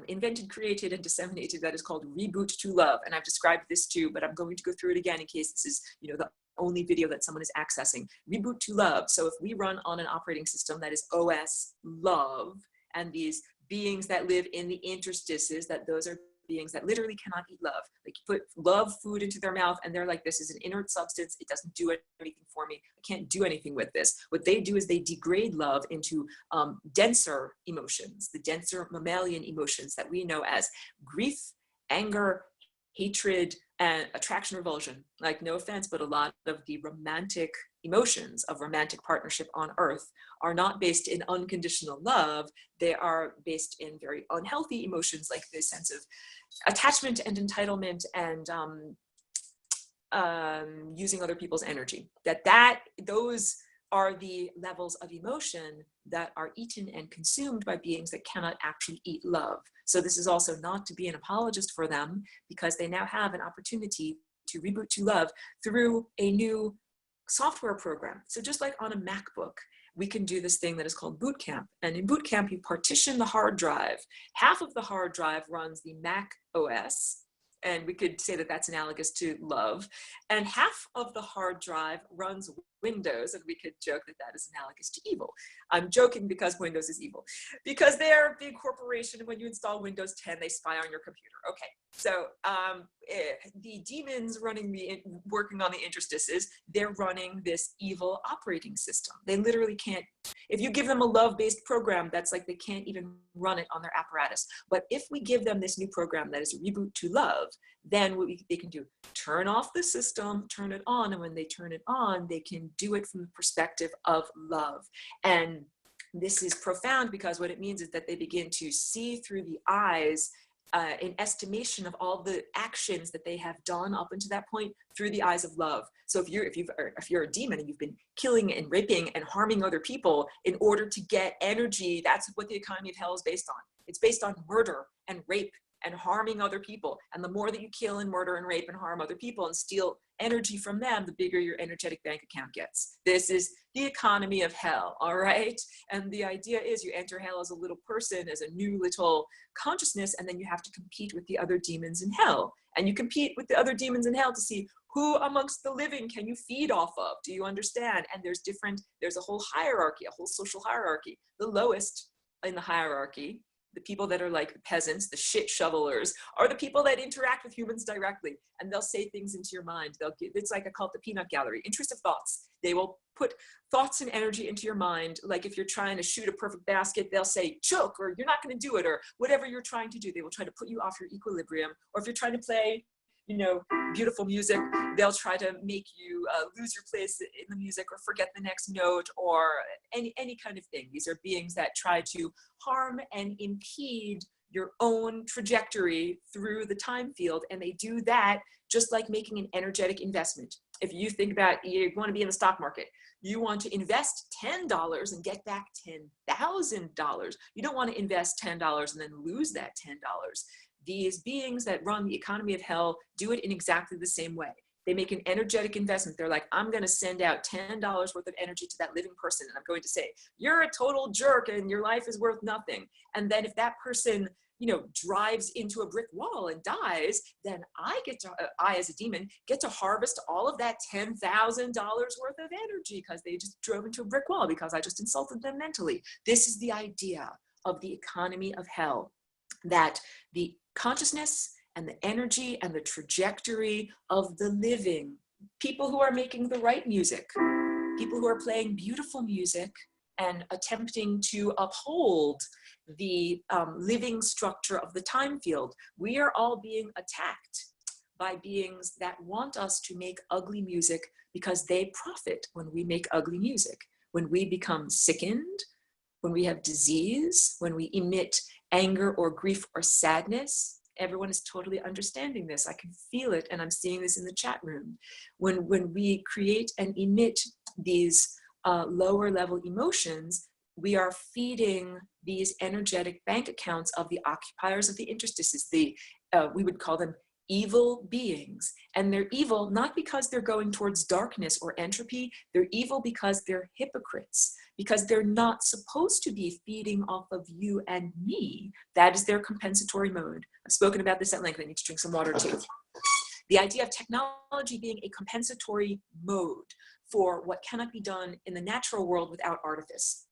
invented, created, and disseminated that is called Reboot to Love. And I've described this too, but I'm going to go through it again in case this is the only video that someone is accessing. Reboot to Love. So if we run on an operating system that is OS love, and these beings that live in the interstices, that those are beings that literally cannot eat love. Like, you put love food into their mouth and they're like, this is an inert substance. It doesn't do anything for me. I can't do anything with this. What they do is they degrade love into denser emotions, the denser mammalian emotions that we know as grief, anger, hatred, and attraction, revulsion. Like, no offense, but a lot of the romantic emotions of romantic partnership on Earth are not based in unconditional love. They are based in very unhealthy emotions, like the sense of attachment and entitlement and using other people's energy. Those are the levels of emotion that are eaten and consumed by beings that cannot actually eat love. So this is also not to be an apologist for them, because they now have an opportunity to reboot to love through a new software program. So just like on a MacBook, we can do this thing that is called Boot Camp. And in Boot Camp, you partition the hard drive. Half of the hard drive runs the Mac OS, and we could say that that's analogous to love. And half of the hard drive runs Windows, and we could joke that that is analogous to evil. I'm joking because Windows is evil, because they're a big corporation, and when you install Windows 10, they spy on your computer. Okay, so the demons working on the interstices, they're running this evil operating system. They literally can't, if you give them a love-based program, that's like they can't even run it on their apparatus. But if we give them this new program that is a Reboot to Love, then what they can do, turn off the system, turn it on, and when they turn it on, they can do it from the perspective of love. And this is profound, because what it means is that they begin to see through the eyes, in estimation of all the actions that they have done up until that point, through the eyes of love. So if you're a demon and you've been killing and raping and harming other people in order to get energy, that's what the economy of hell is based on. It's based on murder and rape and harming other people. And the more that you kill and murder and rape and harm other people and steal energy from them, the bigger your energetic bank account gets. This is the economy of hell, all right? And the idea is you enter hell as a little person, as a new little consciousness, and then you have to compete with the other demons in hell. And you compete with the other demons in hell to see who amongst the living can you feed off of? Do you understand? And there's a whole hierarchy, a whole social hierarchy. The lowest in the hierarchy, the people that are like the peasants, the shit shovelers, are the people that interact with humans directly, and they'll say things into your mind. It's like I call it the peanut gallery, intrusive thoughts. They will put thoughts and energy into your mind. Like if you're trying to shoot a perfect basket, they'll say choke, or you're not going to do it, or whatever you're trying to do. They will try to put you off your equilibrium. Or if you're trying to play, beautiful music, they'll try to make you lose your place in the music, or forget the next note, or any kind of thing. These are beings that try to harm and impede your own trajectory through the time field. And they do that just like making an energetic investment. If you think about, you want to be in the stock market, you want to invest $10 and get back $10,000. You don't want to invest $10 and then lose that $10. These beings that run the economy of hell do it in exactly the same way. They make an energetic investment. They're like, I'm going to send out $10 worth of energy to that living person. And I'm going to say, you're a total jerk and your life is worth nothing. And then if that person, you know, drives into a brick wall and dies, then I as a demon get to harvest all of that $10,000 worth of energy because they just drove into a brick wall because I just insulted them mentally. This is the idea of the economy of hell, that the consciousness and the energy and the trajectory of the living, people who are making the right music, people who are playing beautiful music and attempting to uphold the living structure of the time field. We are all being attacked by beings that want us to make ugly music because they profit when we make ugly music. When we become sickened, when we have disease, when we emit anger or grief or sadness, everyone is totally understanding this. I can feel it, and I'm seeing this in the chat room. When we create and emit these lower level emotions, we are feeding these energetic bank accounts of the occupiers of the interstices. We would call them evil beings. And they're evil not because they're going towards darkness or entropy, they're evil because they're hypocrites, because they're not supposed to be feeding off of you and me. That is their compensatory mode. I've spoken about this at length. I need to drink some water too. The idea of technology being a compensatory mode for what cannot be done in the natural world without artifice.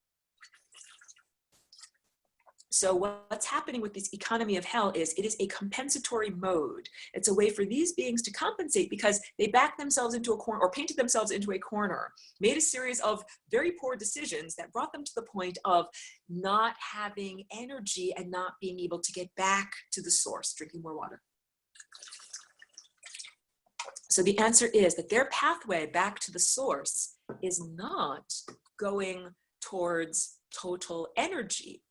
So what's happening with this economy of hell is it is a compensatory mode. It's a way for these beings to compensate because they backed themselves into a corner or painted themselves into a corner, made a series of very poor decisions that brought them to the point of not having energy and not being able to get back to the source. Drinking more water. So the answer is that their pathway back to the source is not going towards total energy.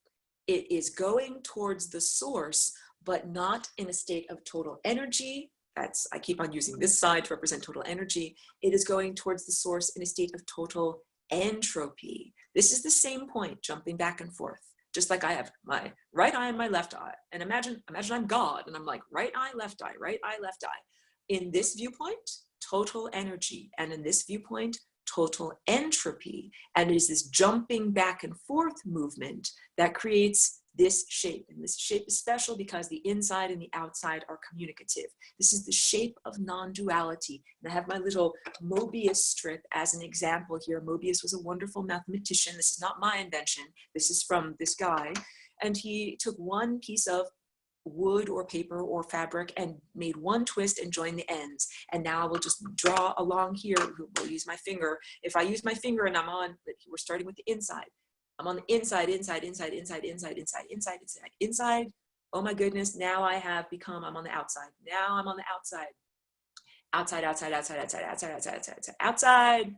It is going towards the source, but not in a state of total energy. I keep on using this side to represent total energy. It is going towards the source in a state of total entropy. This is the same point, jumping back and forth. Just like I have my right eye and my left eye. And imagine I'm God, and I'm like, right eye, left eye, right eye, left eye. In this viewpoint, total energy. And in this viewpoint, total entropy. And it is this jumping back and forth movement that creates this shape. And this shape is special because the inside and the outside are communicative. This is the shape of non-duality. And I have my little Mobius strip as an example here. Mobius was a wonderful mathematician. This is not my invention. This is from this guy. And he took one piece of wood or paper or fabric and made one twist and joined the ends. And now I will just draw along here. We'll use my finger. If I use my finger and we're starting with the inside. I'm on the inside. Oh my goodness, now I have become, I'm on the outside. Now I'm on the outside. Outside.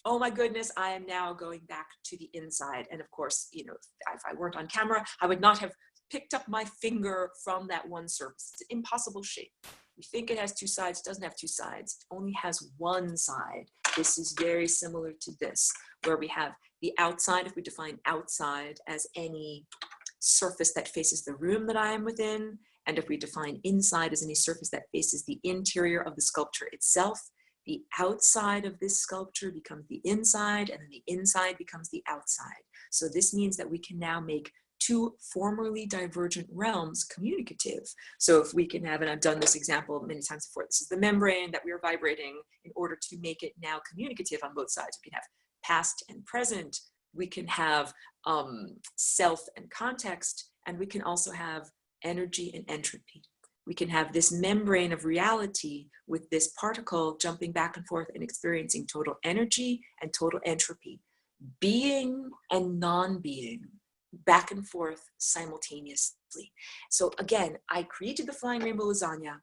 Oh my goodness, I am now going back to the inside. And of course, you know, if I weren't on camera, I would not have picked up my finger from that one surface. It's an impossible shape. We think it has two sides, it doesn't have two sides. It only has one side. This is very similar to this, where we have the outside, if we define outside as any surface that faces the room that I am within, and if we define inside as any surface that faces the interior of the sculpture itself, the outside of this sculpture becomes the inside, and then the inside becomes the outside. So this means that we can now make two formerly divergent realms communicative. So if we can have, and I've done this example many times before, this is the membrane that we are vibrating in order to make it now communicative on both sides. We can have past and present, we can have self and context, and we can also have energy and entropy. We can have this membrane of reality with this particle jumping back and forth and experiencing total energy and total entropy, being and non-being, back and forth simultaneously. So again, I created the Flying Rainbow Lasagna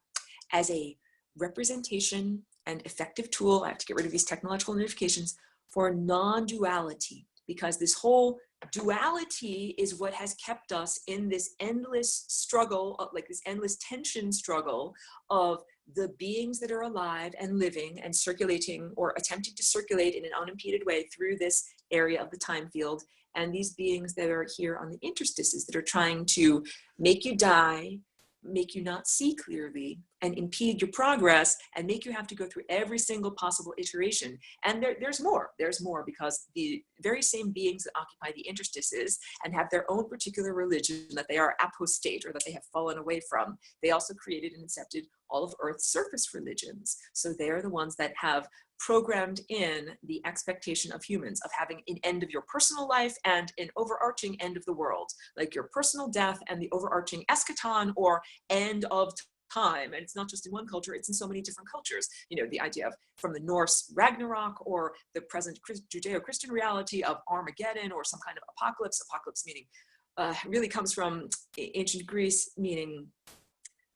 as a representation and effective tool. I have to get rid of these technological notifications for non-duality, because this whole duality is what has kept us in this endless struggle, like this endless tension struggle of the beings that are alive and living and circulating or attempting to circulate in an unimpeded way through this area of the time field, and these beings that are here on the interstices that are trying to make you die, make you not see clearly, and impede your progress and make you have to go through every single possible iteration. And there's more because the very same beings that occupy the interstices and have their own particular religion that they are apostate or that they have fallen away from, they also created and incepted all of Earth's surface religions. So they are the ones that have programmed in the expectation of humans of having an end of your personal life and an overarching end of the world, like your personal death and the overarching eschaton or end of time. And it's not just in one culture, it's in so many different cultures. You know, the idea of from the Norse Ragnarok or the present Judeo-Christian reality of Armageddon or some kind of apocalypse meaning really comes from ancient Greece, meaning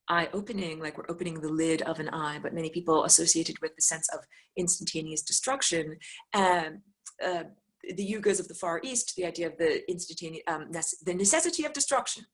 eye opening, like we're opening the lid of an eye, but many people associated with the sense of instantaneous destruction. And the yugas of the Far East, the idea of the instantaneous, the necessity of destruction.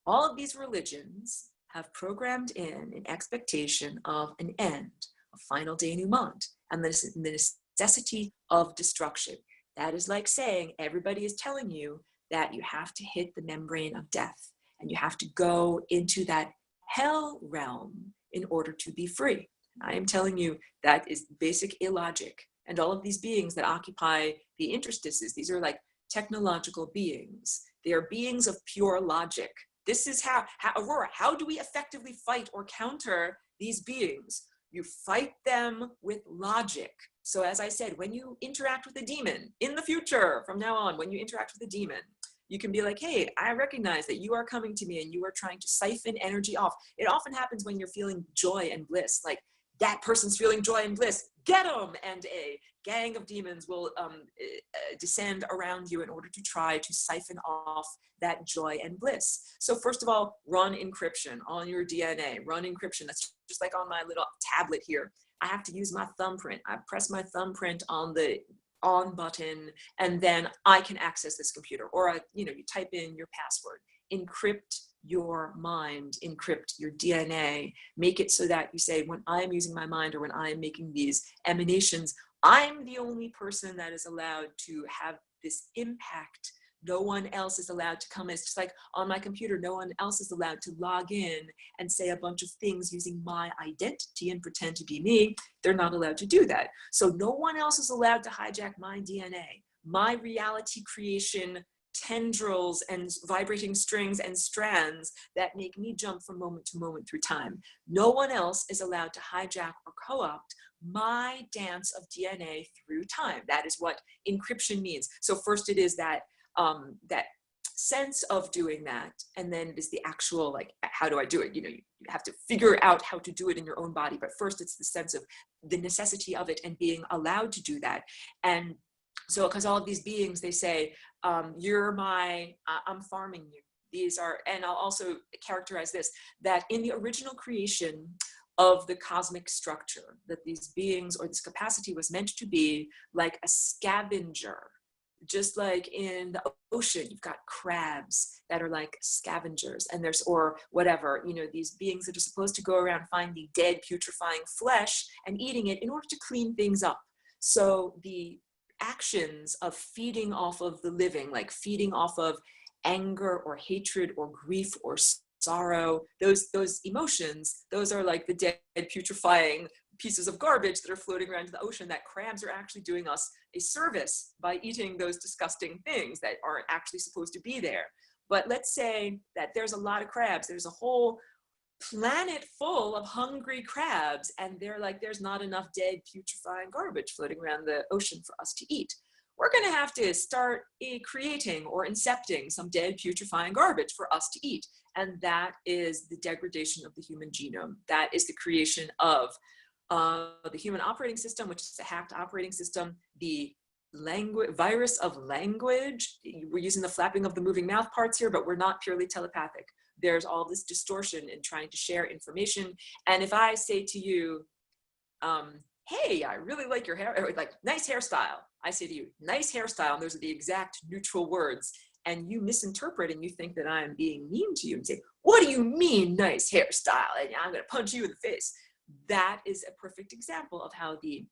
All of these religions have programmed in an expectation of an end, a final denouement, and the necessity of destruction. That is like saying everybody is telling you that you have to hit the membrane of death and you have to go into that hell realm in order to be free. I am telling you that is basic illogic. And all of these beings that occupy the interstices, these are like technological beings. They are beings of pure logic. This is how Aurora, how do we effectively fight or counter these beings? You fight them with logic. So as I said, when you interact with a demon in the future, from now on, when you interact with a demon, you can be like, hey, I recognize that you are coming to me and you are trying to siphon energy off. It often happens when you're feeling joy and bliss, like that person's feeling joy and bliss, get them! And a gang of demons will descend around you in order to try to siphon off that joy and bliss. So first of all, run encryption on your DNA, run encryption. That's just like on my little tablet here. I have to use my thumbprint. I press my thumbprint on the on button, and then I can access this computer. Or you type in your password. Encrypt your mind, encrypt your DNA, make it so that you say, when I'm using my mind or when I'm making these emanations, I'm the only person that is allowed to have this impact. No one else is allowed to come in. It's just like on my computer, no one else is allowed to log in and say a bunch of things using my identity and pretend to be me. They're not allowed to do that. So no one else is allowed to hijack my DNA, my reality creation tendrils and vibrating strings and strands that make me jump from moment to moment through time. No one else is allowed to hijack or co-opt my dance of DNA through time. That is what encryption means. So first it is that that sense of doing that, and then it is the actual, like, how do I do it? You have to figure out how to do it in your own body, but first it's the sense of the necessity of it and being allowed to do that. And so, because all of these beings, they say, you're my, I'm farming you. These are, and I'll also characterize this, that in the original creation of the cosmic structure, that these beings or this capacity was meant to be like a scavenger. Just like in the ocean, you've got crabs that are like scavengers, and there's, or whatever, these beings that are supposed to go around finding dead, putrefying flesh and eating it in order to clean things up. So the actions of feeding off of the living, like feeding off of anger or hatred or grief or sorrow, those emotions, those are like the dead, putrefying pieces of garbage that are floating around in the ocean, that crabs are actually doing us a service by eating those disgusting things that aren't actually supposed to be there. But let's say that there's a lot of crabs, there's a whole planet full of hungry crabs, and they're like, there's not enough dead, putrefying garbage floating around the ocean for us to eat. We're going to have to start creating or incepting some dead, putrefying garbage for us to eat. And that is the degradation of the human genome. That is the creation of the human operating system, which is a hacked operating system, the virus of language. We're using the flapping of the moving mouth parts here, but we're not purely telepathic. There's all this distortion in trying to share information. And if I say to you, hey, I really like your hair, or like, nice hairstyle. I say to you, nice hairstyle, and those are the exact neutral words. And you misinterpret and you think that I'm being mean to you and say, what do you mean, nice hairstyle? And I'm gonna punch you in the face. That is a perfect example of how the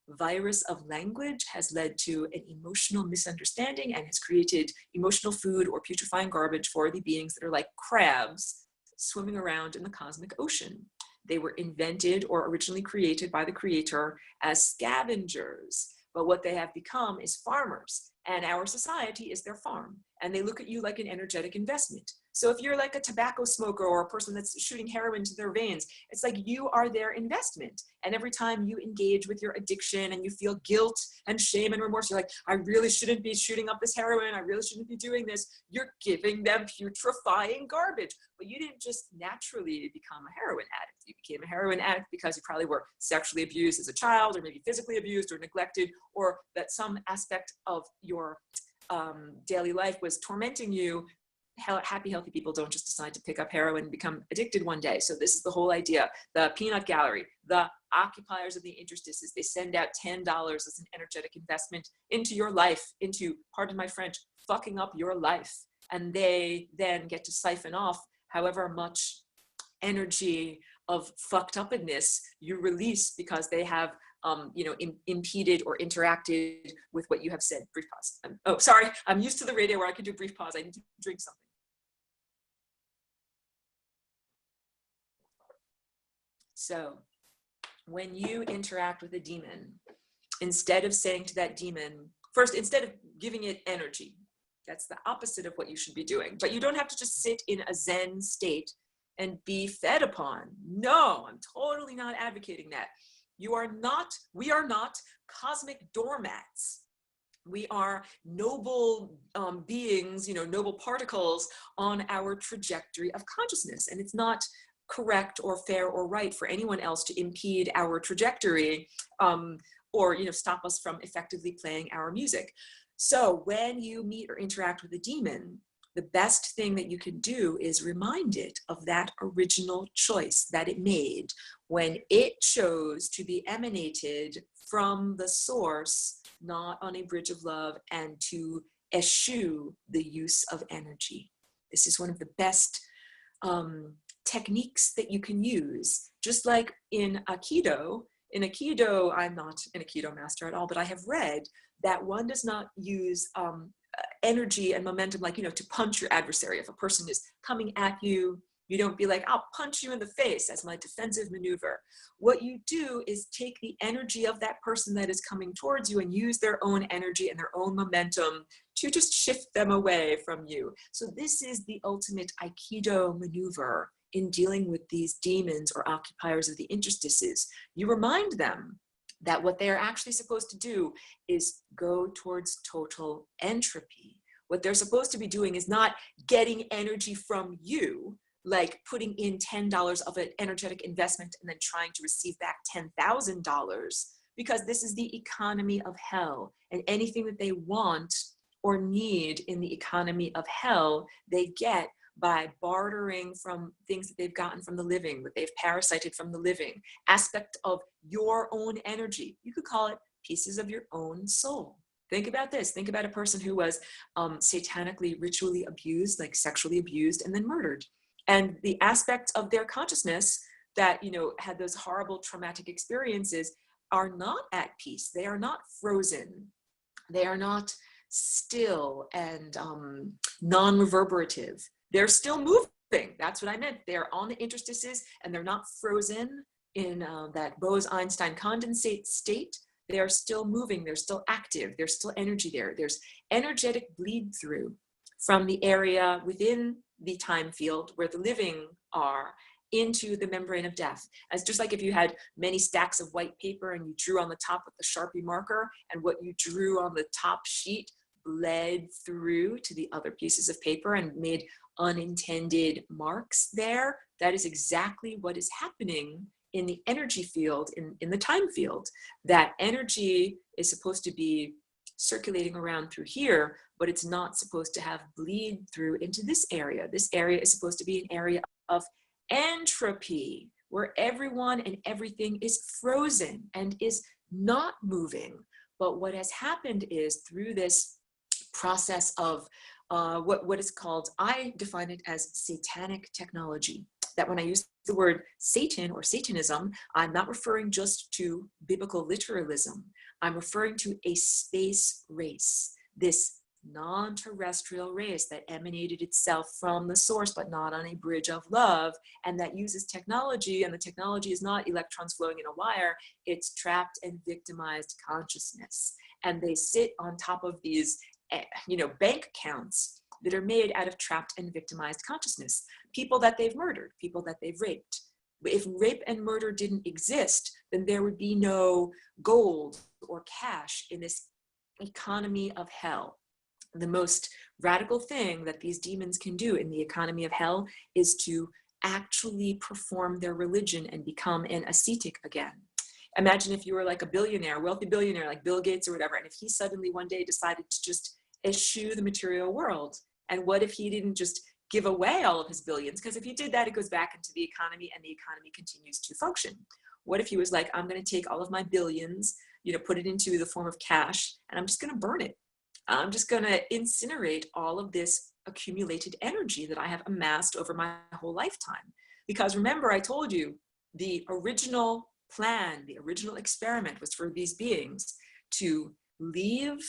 virus of language has led to an emotional misunderstanding and has created emotional food or putrefying garbage for the beings that are like crabs swimming around in the cosmic ocean. They were invented or originally created by the creator as scavengers. But what they have become is farmers, and our society is their farm. And they look at you like an energetic investment. So if you're like a tobacco smoker or a person that's shooting heroin to their veins, it's like you are their investment. And every time you engage with your addiction and you feel guilt and shame and remorse, you're like, I really shouldn't be shooting up this heroin. I really shouldn't be doing this. You're giving them putrefying garbage. But you didn't just naturally become a heroin addict. You became a heroin addict because you probably were sexually abused as a child, or maybe physically abused or neglected, or that some aspect of your daily life was tormenting you. Happy, healthy people don't just decide to pick up heroin and become addicted one day. So this is the whole idea. The peanut gallery, the occupiers of the interstices, they send out $10 as an energetic investment into your life, into, pardon my French, fucking up your life. And they then get to siphon off however much energy of fucked upness you release because they have impeded or interacted with what you have said. Brief pause. Oh, sorry. I'm used to the radio where I can do brief pause. I need to drink something. So when you interact with a demon, instead of saying to that demon, first, instead of giving it energy, that's the opposite of what you should be doing. But you don't have to just sit in a Zen state and be fed upon. No, I'm totally not advocating that. We are not cosmic doormats. We are noble beings, noble particles on our trajectory of consciousness. And it's not correct or fair or right for anyone else to impede our trajectory or stop us from effectively playing our music. So when you meet or interact with a demon, the best thing that you can do is remind it of that original choice that it made when it chose to be emanated from the source, not on a bridge of love, and to eschew the use of energy. This is one of the best techniques that you can use. Just like in Aikido, I'm not an Aikido master at all, but I have read that one does not use energy and momentum, like, to punch your adversary. If a person is coming at you, you don't be like, I'll punch you in the face as my defensive maneuver. What you do is take the energy of that person that is coming towards you and use their own energy and their own momentum to just shift them away from you. So this is the ultimate Aikido maneuver in dealing with these demons or occupiers of the interstices. You remind them that what they are actually supposed to do is go towards total entropy. What they're supposed to be doing is not getting energy from you, like putting in $10 of an energetic investment and then trying to receive back $10,000, because this is the economy of hell. And anything that they want or need in the economy of hell, they get by bartering from things that they've gotten from the living, that they've parasited from the living, aspect of your own energy. You could call it pieces of your own soul. Think about this. Think about a person who was satanically, ritually abused, like sexually abused, and then murdered. And the aspects of their consciousness that, had those horrible traumatic experiences are not at peace. They are not frozen. They are not still and non-reverberative. They're still moving. That's what I meant. They're on the interstices and they're not frozen in that Bose-Einstein condensate state. They are still moving. They're still active. There's still energy there. There's energetic bleed through from the area within the time field where the living are into the membrane of death. As just like if you had many stacks of white paper and you drew on the top with the Sharpie marker, and what you drew on the top sheet bled through to the other pieces of paper and made unintended marks there. That is exactly what is happening in the energy field, in the time field. That energy is supposed to be circulating around through here, but it's not supposed to have bleed through into this area. This area is supposed to be an area of entropy, where everyone and everything is frozen and is not moving. But what has happened is, through this process of what is called, I define it as satanic technology, that when I use the word Satan or Satanism, I'm not referring just to biblical literalism. I'm referring to a space race, this non-terrestrial race that emanated itself from the source, but not on a bridge of love, and that uses technology, and the technology is not electrons flowing in a wire, it's trapped and victimized consciousness. And they sit on top of these, bank accounts that are made out of trapped and victimized consciousness. People that they've murdered, people that they've raped. If rape and murder didn't exist, then there would be no gold or cash in this economy of hell. The most radical thing that these demons can do in the economy of hell is to actually perform their religion and become an ascetic again. Imagine if you were like a billionaire, wealthy billionaire like Bill Gates or whatever, and if he suddenly one day decided to just eschew the material world. And what if he didn't just give away all of his billions? Because if he did that, it goes back into the economy and the economy continues to function. What if he was like, I'm going to take all of my billions, put it into the form of cash, and I'm just going to burn it. I'm just going to incinerate all of this accumulated energy that I have amassed over my whole lifetime. Because remember, I told you the original plan, the original experiment was for these beings to leave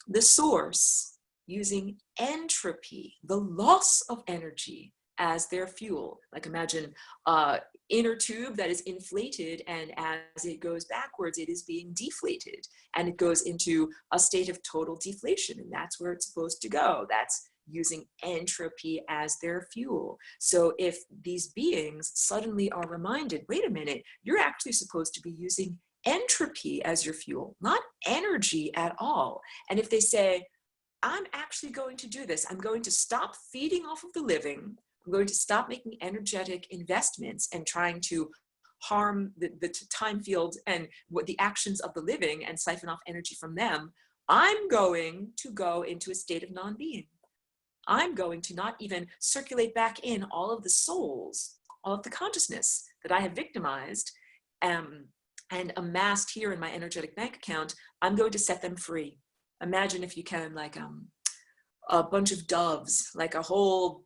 the source using entropy, the loss of energy, as their fuel. Like imagine an inner tube that is inflated, and as it goes backwards, it is being deflated, and it goes into a state of total deflation, and that's where it's supposed to go. That's using entropy as their fuel. So if these beings suddenly are reminded, wait a minute, you're actually supposed to be using entropy as your fuel, not energy at all. And if they say, I'm actually going to do this, I'm going to stop feeding off of the living, I'm going to stop making energetic investments and trying to harm the time field and what the actions of the living and siphon off energy from them, I'm going to go into a state of non-being. I'm going to not even circulate back in all of the souls, all of the consciousness that I have victimized and amassed here in my energetic bank account. I'm going to set them free. Imagine if you can, like a bunch of doves, like a whole,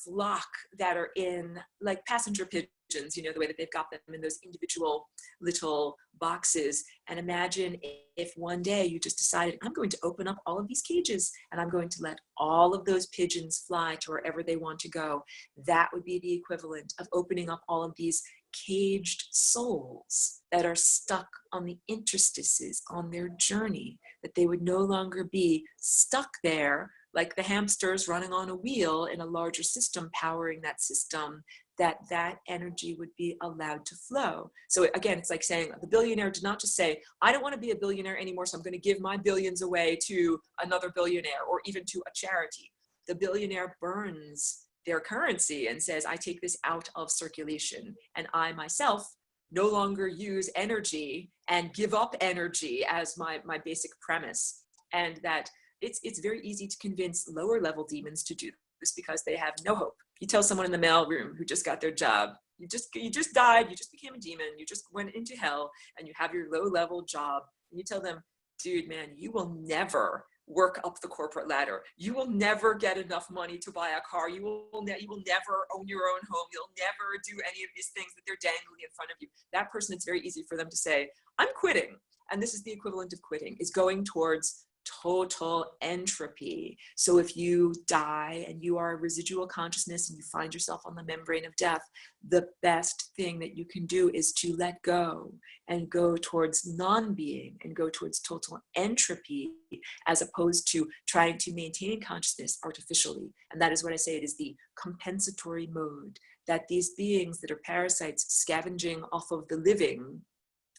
flock that are in like passenger pigeons, the way that they've got them in those individual little boxes. And imagine if one day you just decided, I'm going to open up all of these cages and I'm going to let all of those pigeons fly to wherever they want to go. That would be the equivalent of opening up all of these caged souls that are stuck on the interstices on their journey, that they would no longer be stuck there like the hamsters running on a wheel in a larger system powering that system, that energy would be allowed to flow. So again, it's like saying the billionaire did not just say, I don't want to be a billionaire anymore, so I'm going to give my billions away to another billionaire or even to a charity. The billionaire burns their currency and says, I take this out of circulation, and I myself no longer use energy and give up energy as my basic premise. And that it's very easy to convince lower level demons to do this because they have no hope. You tell someone in the mailroom who just got their job, you just died, you just became a demon, you just went into hell, and you have your low level job, and you tell them, dude, man, you will never work up the corporate ladder. You will never get enough money to buy a car. You will never own your own home. You'll never do any of these things that they're dangling in front of you. That person, it's very easy for them to say, I'm quitting. And this is the equivalent of quitting, is going towards total entropy. So if you die and you are a residual consciousness and you find yourself on the membrane of death, the best thing that you can do is to let go and go towards non-being and go towards total entropy, as opposed to trying to maintain consciousness artificially. And that is what I say, it is the compensatory mode, that these beings that are parasites scavenging off of the living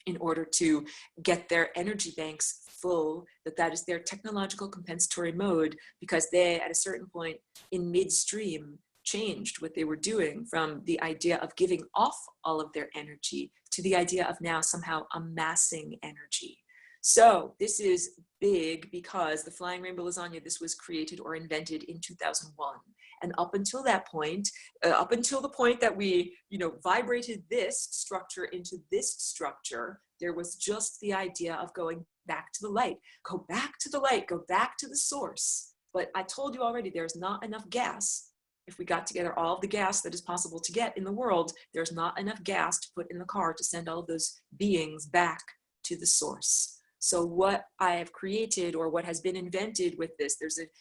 in order to get their energy banks full, that is their technological compensatory mode, because they, at a certain point in midstream, changed what they were doing from the idea of giving off all of their energy to the idea of now somehow amassing energy. So this is big because the Flying Rainbow Lasagna, this was created or invented in 2001. And up until that point, up until the point that we, vibrated this structure into this structure, there was just the idea of going back to the light. Go back to the light, go back to the source. But I told you already, there's not enough gas. If we got together all of the gas that is possible to get in the world, there's not enough gas to put in the car to send all of those beings back to the source. So what I have created, or what has been invented with this,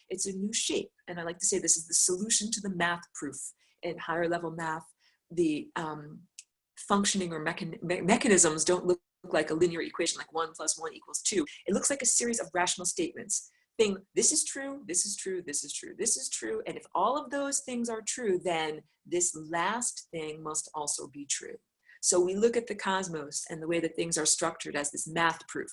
it's a new shape. And I like to say this is the solution to the math proof. In higher level math, the functioning or mechanisms don't look like a linear equation, like 1 + 1 = 2. It looks like a series of rational statements. This is true, this is true, this is true, this is true. And if all of those things are true, then this last thing must also be true. So we look at the cosmos and the way that things are structured as this math proof.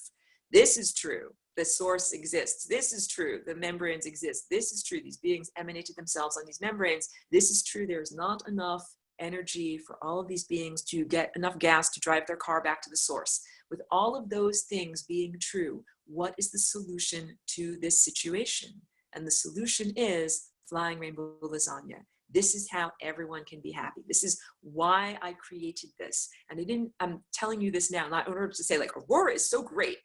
This is true, the source exists. This is true, the membranes exist. This is true, these beings emanated themselves on these membranes. This is true, there's not enough energy for all of these beings to get enough gas to drive their car back to the source. With all of those things being true, what is the solution to this situation? And the solution is flying rainbow lasagna. This is how everyone can be happy. This is why I created this. And I'm telling you this now, not in order to say like, Aurora is so great.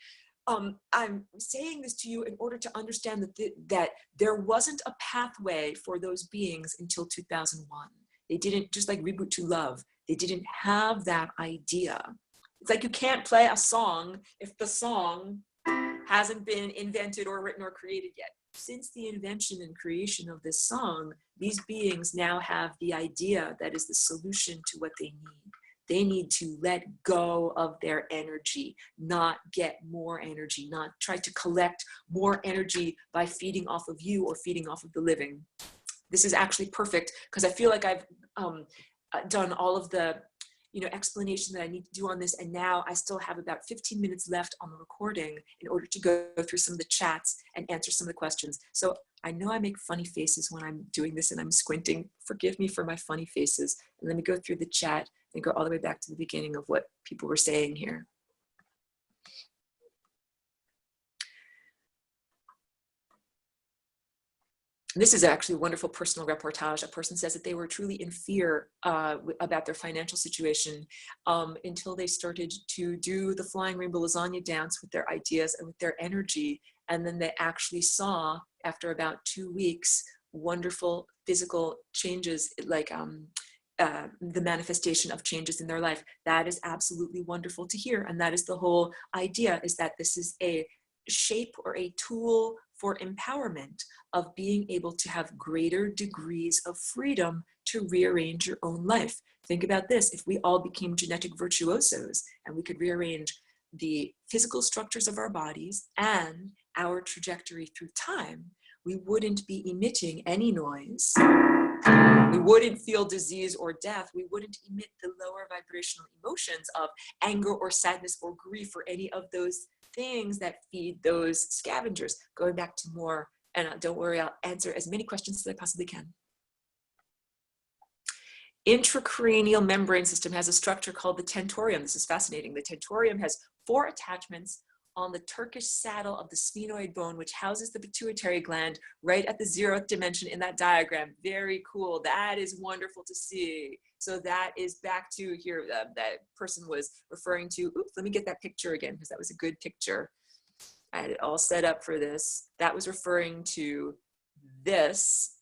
I'm saying this to you in order to understand that there wasn't a pathway for those beings until 2001. They didn't, just like Reboot to Love, they didn't have that idea. It's like you can't play a song if the song hasn't been invented or written or created yet. Since the invention and creation of this song, these beings now have the idea that is the solution to what they need. They need to let go of their energy, not get more energy, not try to collect more energy by feeding off of you or feeding off of the living. This is actually perfect because I feel like I've done all of the explanation that I need to do on this, and now I still have about 15 minutes left on the recording in order to go through some of the chats and answer some of the questions. So I know I make funny faces when I'm doing this and I'm squinting. Forgive me for my funny faces. And let me go through the chat and go all the way back to the beginning of what people were saying here. This is actually a wonderful personal reportage. A person says that they were truly in fear about their financial situation until they started to do the flying rainbow lasagna dance with their ideas and with their energy. And then they actually saw, after about 2 weeks, wonderful physical changes, like the manifestation of changes in their life. That is absolutely wonderful to hear. And that is the whole idea, is that this is a shape or a tool for empowerment of being able to have greater degrees of freedom to rearrange your own life. Think about this: if we all became genetic virtuosos and we could rearrange the physical structures of our bodies and our trajectory through time, we wouldn't be emitting any noise. We wouldn't feel disease or death. We wouldn't emit the lower vibrational emotions of anger or sadness or grief or any of those things that feed those scavengers. Going back to more, and don't worry, I'll answer as many questions as I possibly can. Intracranial membrane system has a structure called the tentorium. This is fascinating. The tentorium has 4 attachments on the Turkish saddle of the sphenoid bone, which houses the pituitary gland right at the 0th dimension in that diagram. Very cool. That is wonderful to see. So that is back to here, that person was referring to. Oops, let me get that picture again, because that was a good picture. I had it all set up for this. That was referring to this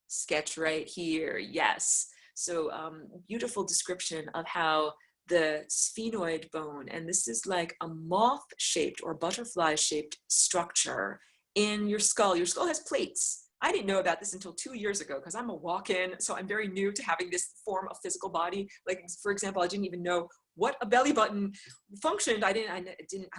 sketch right here. Yes. So beautiful description of how the sphenoid bone, and this is like a moth-shaped or butterfly-shaped structure in your skull. Your skull has plates. I didn't know about this until 2 years ago because I'm a walk-in, so I'm very new to having this form of physical body. Like, for example, I didn't even know what a belly button functioned. I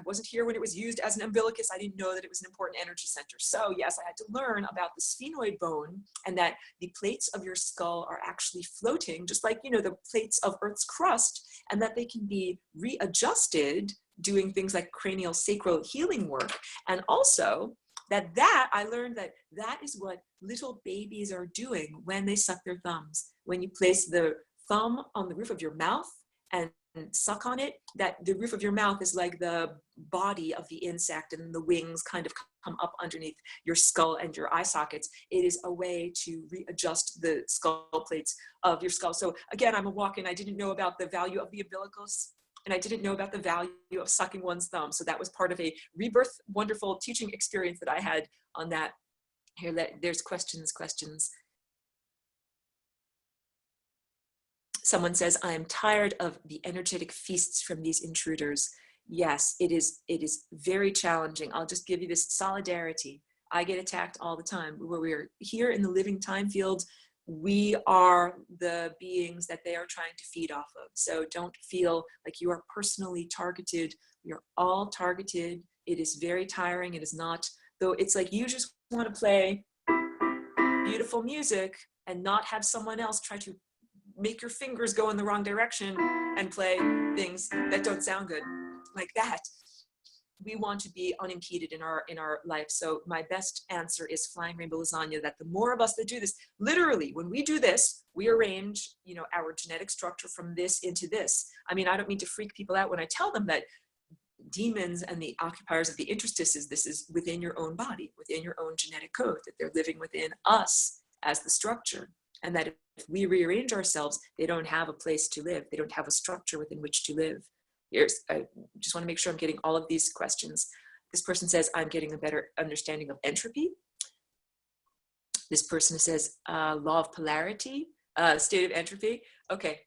wasn't here when it was used as an umbilicus. I didn't know that it was an important energy center. So yes, I had to learn about the sphenoid bone, and that the plates of your skull are actually floating, just like, the plates of Earth's crust, and that they can be readjusted doing things like cranial sacral healing work. And also that I learned that is what little babies are doing when they suck their thumbs. When you place the thumb on the roof of your mouth and suck on it, that the roof of your mouth is like the body of the insect, and the wings kind of come up underneath your skull and your eye sockets. It is a way to readjust the skull plates of your skull. So again, I'm a walk-in. I didn't know about the value of the umbilicus, and I didn't know about the value of sucking one's thumb. So that was part of a rebirth, wonderful teaching experience that I had on that. Here, there's questions. Someone says, I am tired of the energetic feasts from these intruders. yes, it is very challenging. I'll just give you this solidarity. I get attacked all the time. Where we are here in the living time field, we are the beings that they are trying to feed off of. So don't feel like you are personally targeted. We are all targeted. It is very tiring. It is not, though it's like you just want to play beautiful music and not have someone else try to make your fingers go in the wrong direction and play things that don't sound good like that. We want to be unimpeded in our life. So my best answer is flying rainbow lasagna, that the more of us that do this, literally when we do this, we arrange, you know, our genetic structure from this into this. I mean, I don't mean to freak people out when I tell them that demons and the occupiers of the interstices, this is within your own body, within your own genetic code, that they're living within us as the structure. And that if we rearrange ourselves, they don't have a place to live. They don't have a structure within which to live. I just want to make sure I'm getting all of these questions. This person says, I'm getting a better understanding of entropy. This person says, law of polarity, state of entropy. Okay,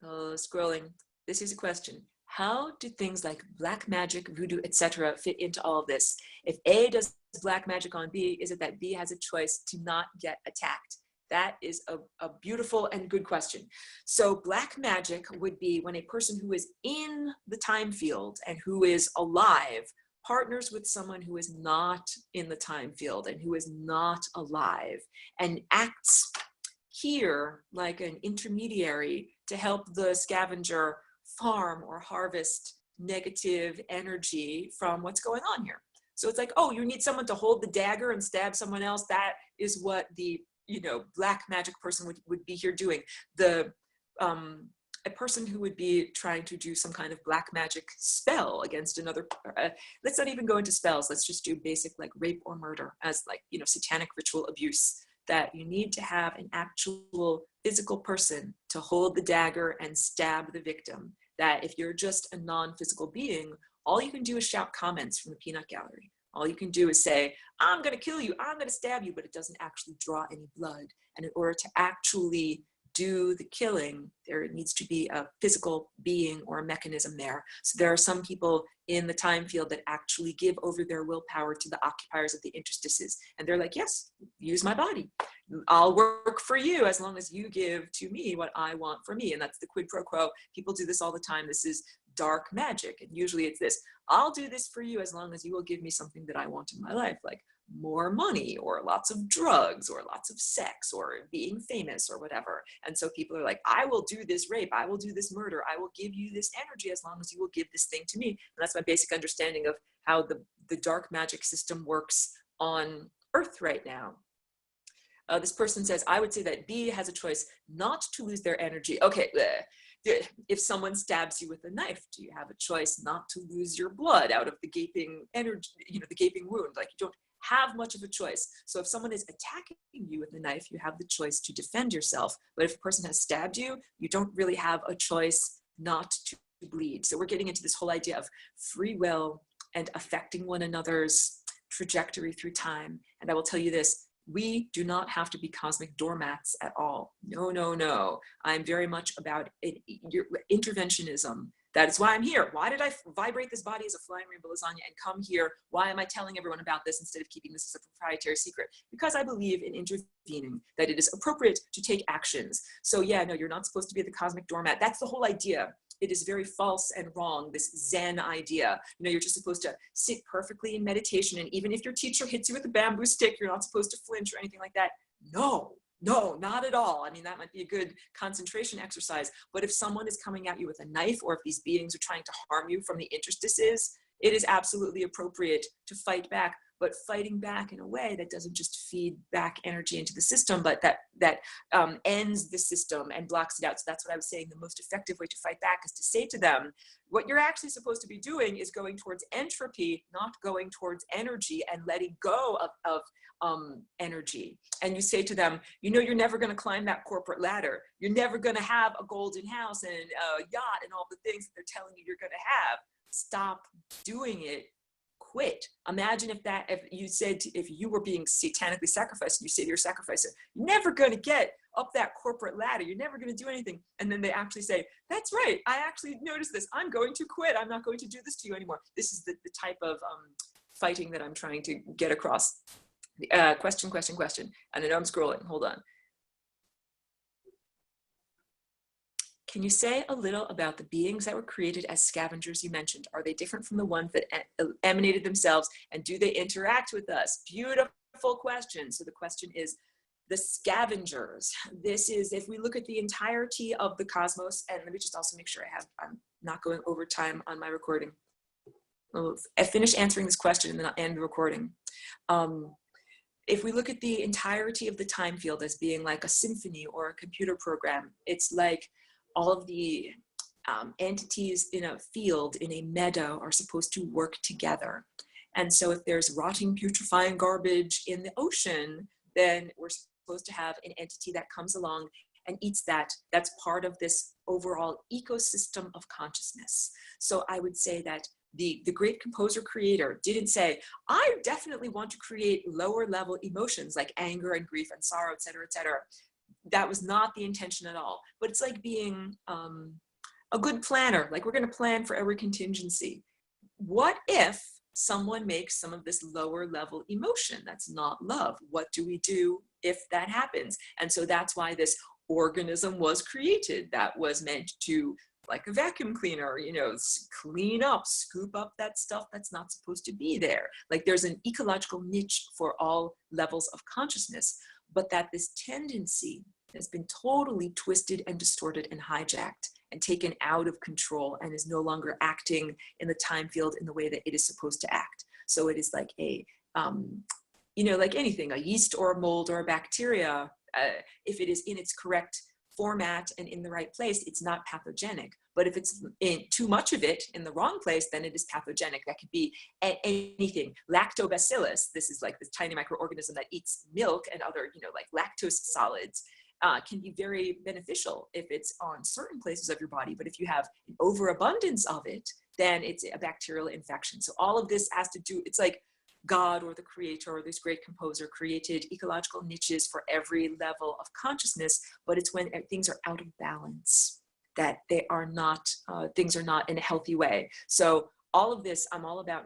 scrolling. This is a question. How do things like black magic, voodoo, etc. fit into all of this? If A does black magic on B, is it that B has a choice to not get attacked? That is a beautiful and good question. So black magic would be when a person who is in the time field and who is alive partners with someone who is not in the time field and who is not alive and acts here like an intermediary to help the scavenger farm or harvest negative energy from what's going on here. So it's like, oh, you need someone to hold the dagger and stab someone else. That is what the, you know, black magic person would be here doing. The a person who would be trying to do some kind of black magic spell against another, let's not even go into spells, let's just do basic like rape or murder as like, you know, satanic ritual abuse, that you need to have an actual physical person to hold the dagger and stab the victim. That if you're just a non-physical being, all you can do is shout comments from the peanut gallery. All you can do is say, I'm going to kill you, I'm going to stab you, but it doesn't actually draw any blood. And in order to actually do the killing, there needs to be a physical being or a mechanism there. So there are some people in the time field that actually give over their willpower to the occupiers of the interstices. And they're like, yes, use my body. I'll work for you as long as you give to me what I want for me. And that's the quid pro quo. People do this all the time. This is dark magic. And usually it's this, I'll do this for you as long as you will give me something that I want in my life, like more money or lots of drugs or lots of sex or being famous or whatever. And so people are like, I will do this rape, I will do this murder, I will give you this energy as long as you will give this thing to me. And that's my basic understanding of how the dark magic system works on Earth right now. This person says, I would say that B has a choice not to lose their energy. Okay, if someone stabs you with a knife, do you have a choice not to lose your blood out of the gaping energy, you know, the gaping wound? Like, you don't have much of a choice. So if someone is attacking you with a knife, you have the choice to defend yourself. But if a person has stabbed you, you don't really have a choice not to bleed. So we're getting into this whole idea of free will and affecting one another's trajectory through time. And I will tell you this, we do not have to be cosmic doormats at all. No, no, no. I'm very much about interventionism. That is why I'm here. Why did I vibrate this body as a flying rainbow lasagna and come here? Why am I telling everyone about this instead of keeping this as a proprietary secret? Because I believe in intervening, that it is appropriate to take actions. So yeah, no, you're not supposed to be the cosmic doormat. That's the whole idea. It is very false and wrong, this Zen idea. You know, you're just supposed to sit perfectly in meditation, and even if your teacher hits you with a bamboo stick, you're not supposed to flinch or anything like that. No, no, not at all. I mean, that might be a good concentration exercise, but if someone is coming at you with a knife, or if these beings are trying to harm you from the interstices, it is absolutely appropriate to fight back, but fighting back in a way that doesn't just feed back energy into the system, but that ends the system and blocks it out. So that's what I was saying. The most effective way to fight back is to say to them, what you're actually supposed to be doing is going towards entropy, not going towards energy and letting go of energy. And you say to them, you know, you're never going to climb that corporate ladder. You're never going to have a golden house and a yacht and all the things that they're telling you you're going to have. Stop doing it. Quit. Imagine if you said, if you were being satanically sacrificed, and you say to your sacrificer, you're never going to get up that corporate ladder. You're never going to do anything. And then they actually say, that's right. I actually noticed this. I'm going to quit. I'm not going to do this to you anymore. This is the type of fighting that I'm trying to get across. Question. And I know I'm scrolling. Hold on. Can you say a little about the beings that were created as scavengers you mentioned? Are they different from the ones that emanated themselves, and do they interact with us? Beautiful question. So the question is the scavengers. This is, if we look at the entirety of the cosmos, and let me just also make sure I'm not going over time on my recording. I'll finish answering this question and then I'll end the recording. If we look at the entirety of the time field as being like a symphony or a computer program, it's like all of the entities in a field, in a meadow, are supposed to work together. And so if there's rotting, putrefying garbage in the ocean, then we're supposed to have an entity that comes along and eats that. That's part of this overall ecosystem of consciousness. So I would say that the great composer creator didn't say, I definitely want to create lower level emotions like anger and grief and sorrow, et cetera, et cetera. That was not the intention at all. But it's like being a good planner, like we're going to plan for every contingency. What if someone makes some of this lower level emotion that's not love? What do we do if that happens? And so that's why this organism was created, that was meant to, like a vacuum cleaner, you know, clean up, scoop up that stuff that's not supposed to be there. Like there's an ecological niche for all levels of consciousness, but that this tendency has been totally twisted and distorted and hijacked and taken out of control and is no longer acting in the time field in the way that it is supposed to act. So it is like a, you know, like anything, a yeast or a mold or a bacteria, if it is in its correct format and in the right place, it's not pathogenic. But if it's in too much of it in the wrong place, then it is pathogenic. That could be anything. Lactobacillus, this is like this tiny microorganism that eats milk and other, you know, like lactose solids, can be very beneficial if it's on certain places of your body. But if you have an overabundance of it, then it's a bacterial infection. So all of this has to do, it's like God or the creator or this great composer created ecological niches for every level of consciousness, but it's when things are out of balance that they are not, things are not in a healthy way. So all of this, I'm all about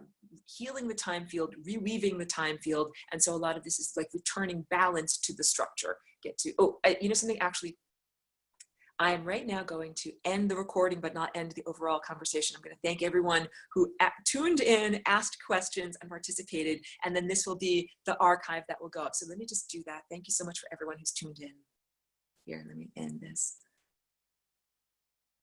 healing the time field, reweaving the time field. And so a lot of this is like returning balance to the structure. Get to, you know something, actually, I am right now going to end the recording, but not end the overall conversation. I'm going to thank everyone who tuned in, asked questions, and participated. And then this will be the archive that will go up. So let me just do that. Thank you so much for everyone who's tuned in. Here, let me end this.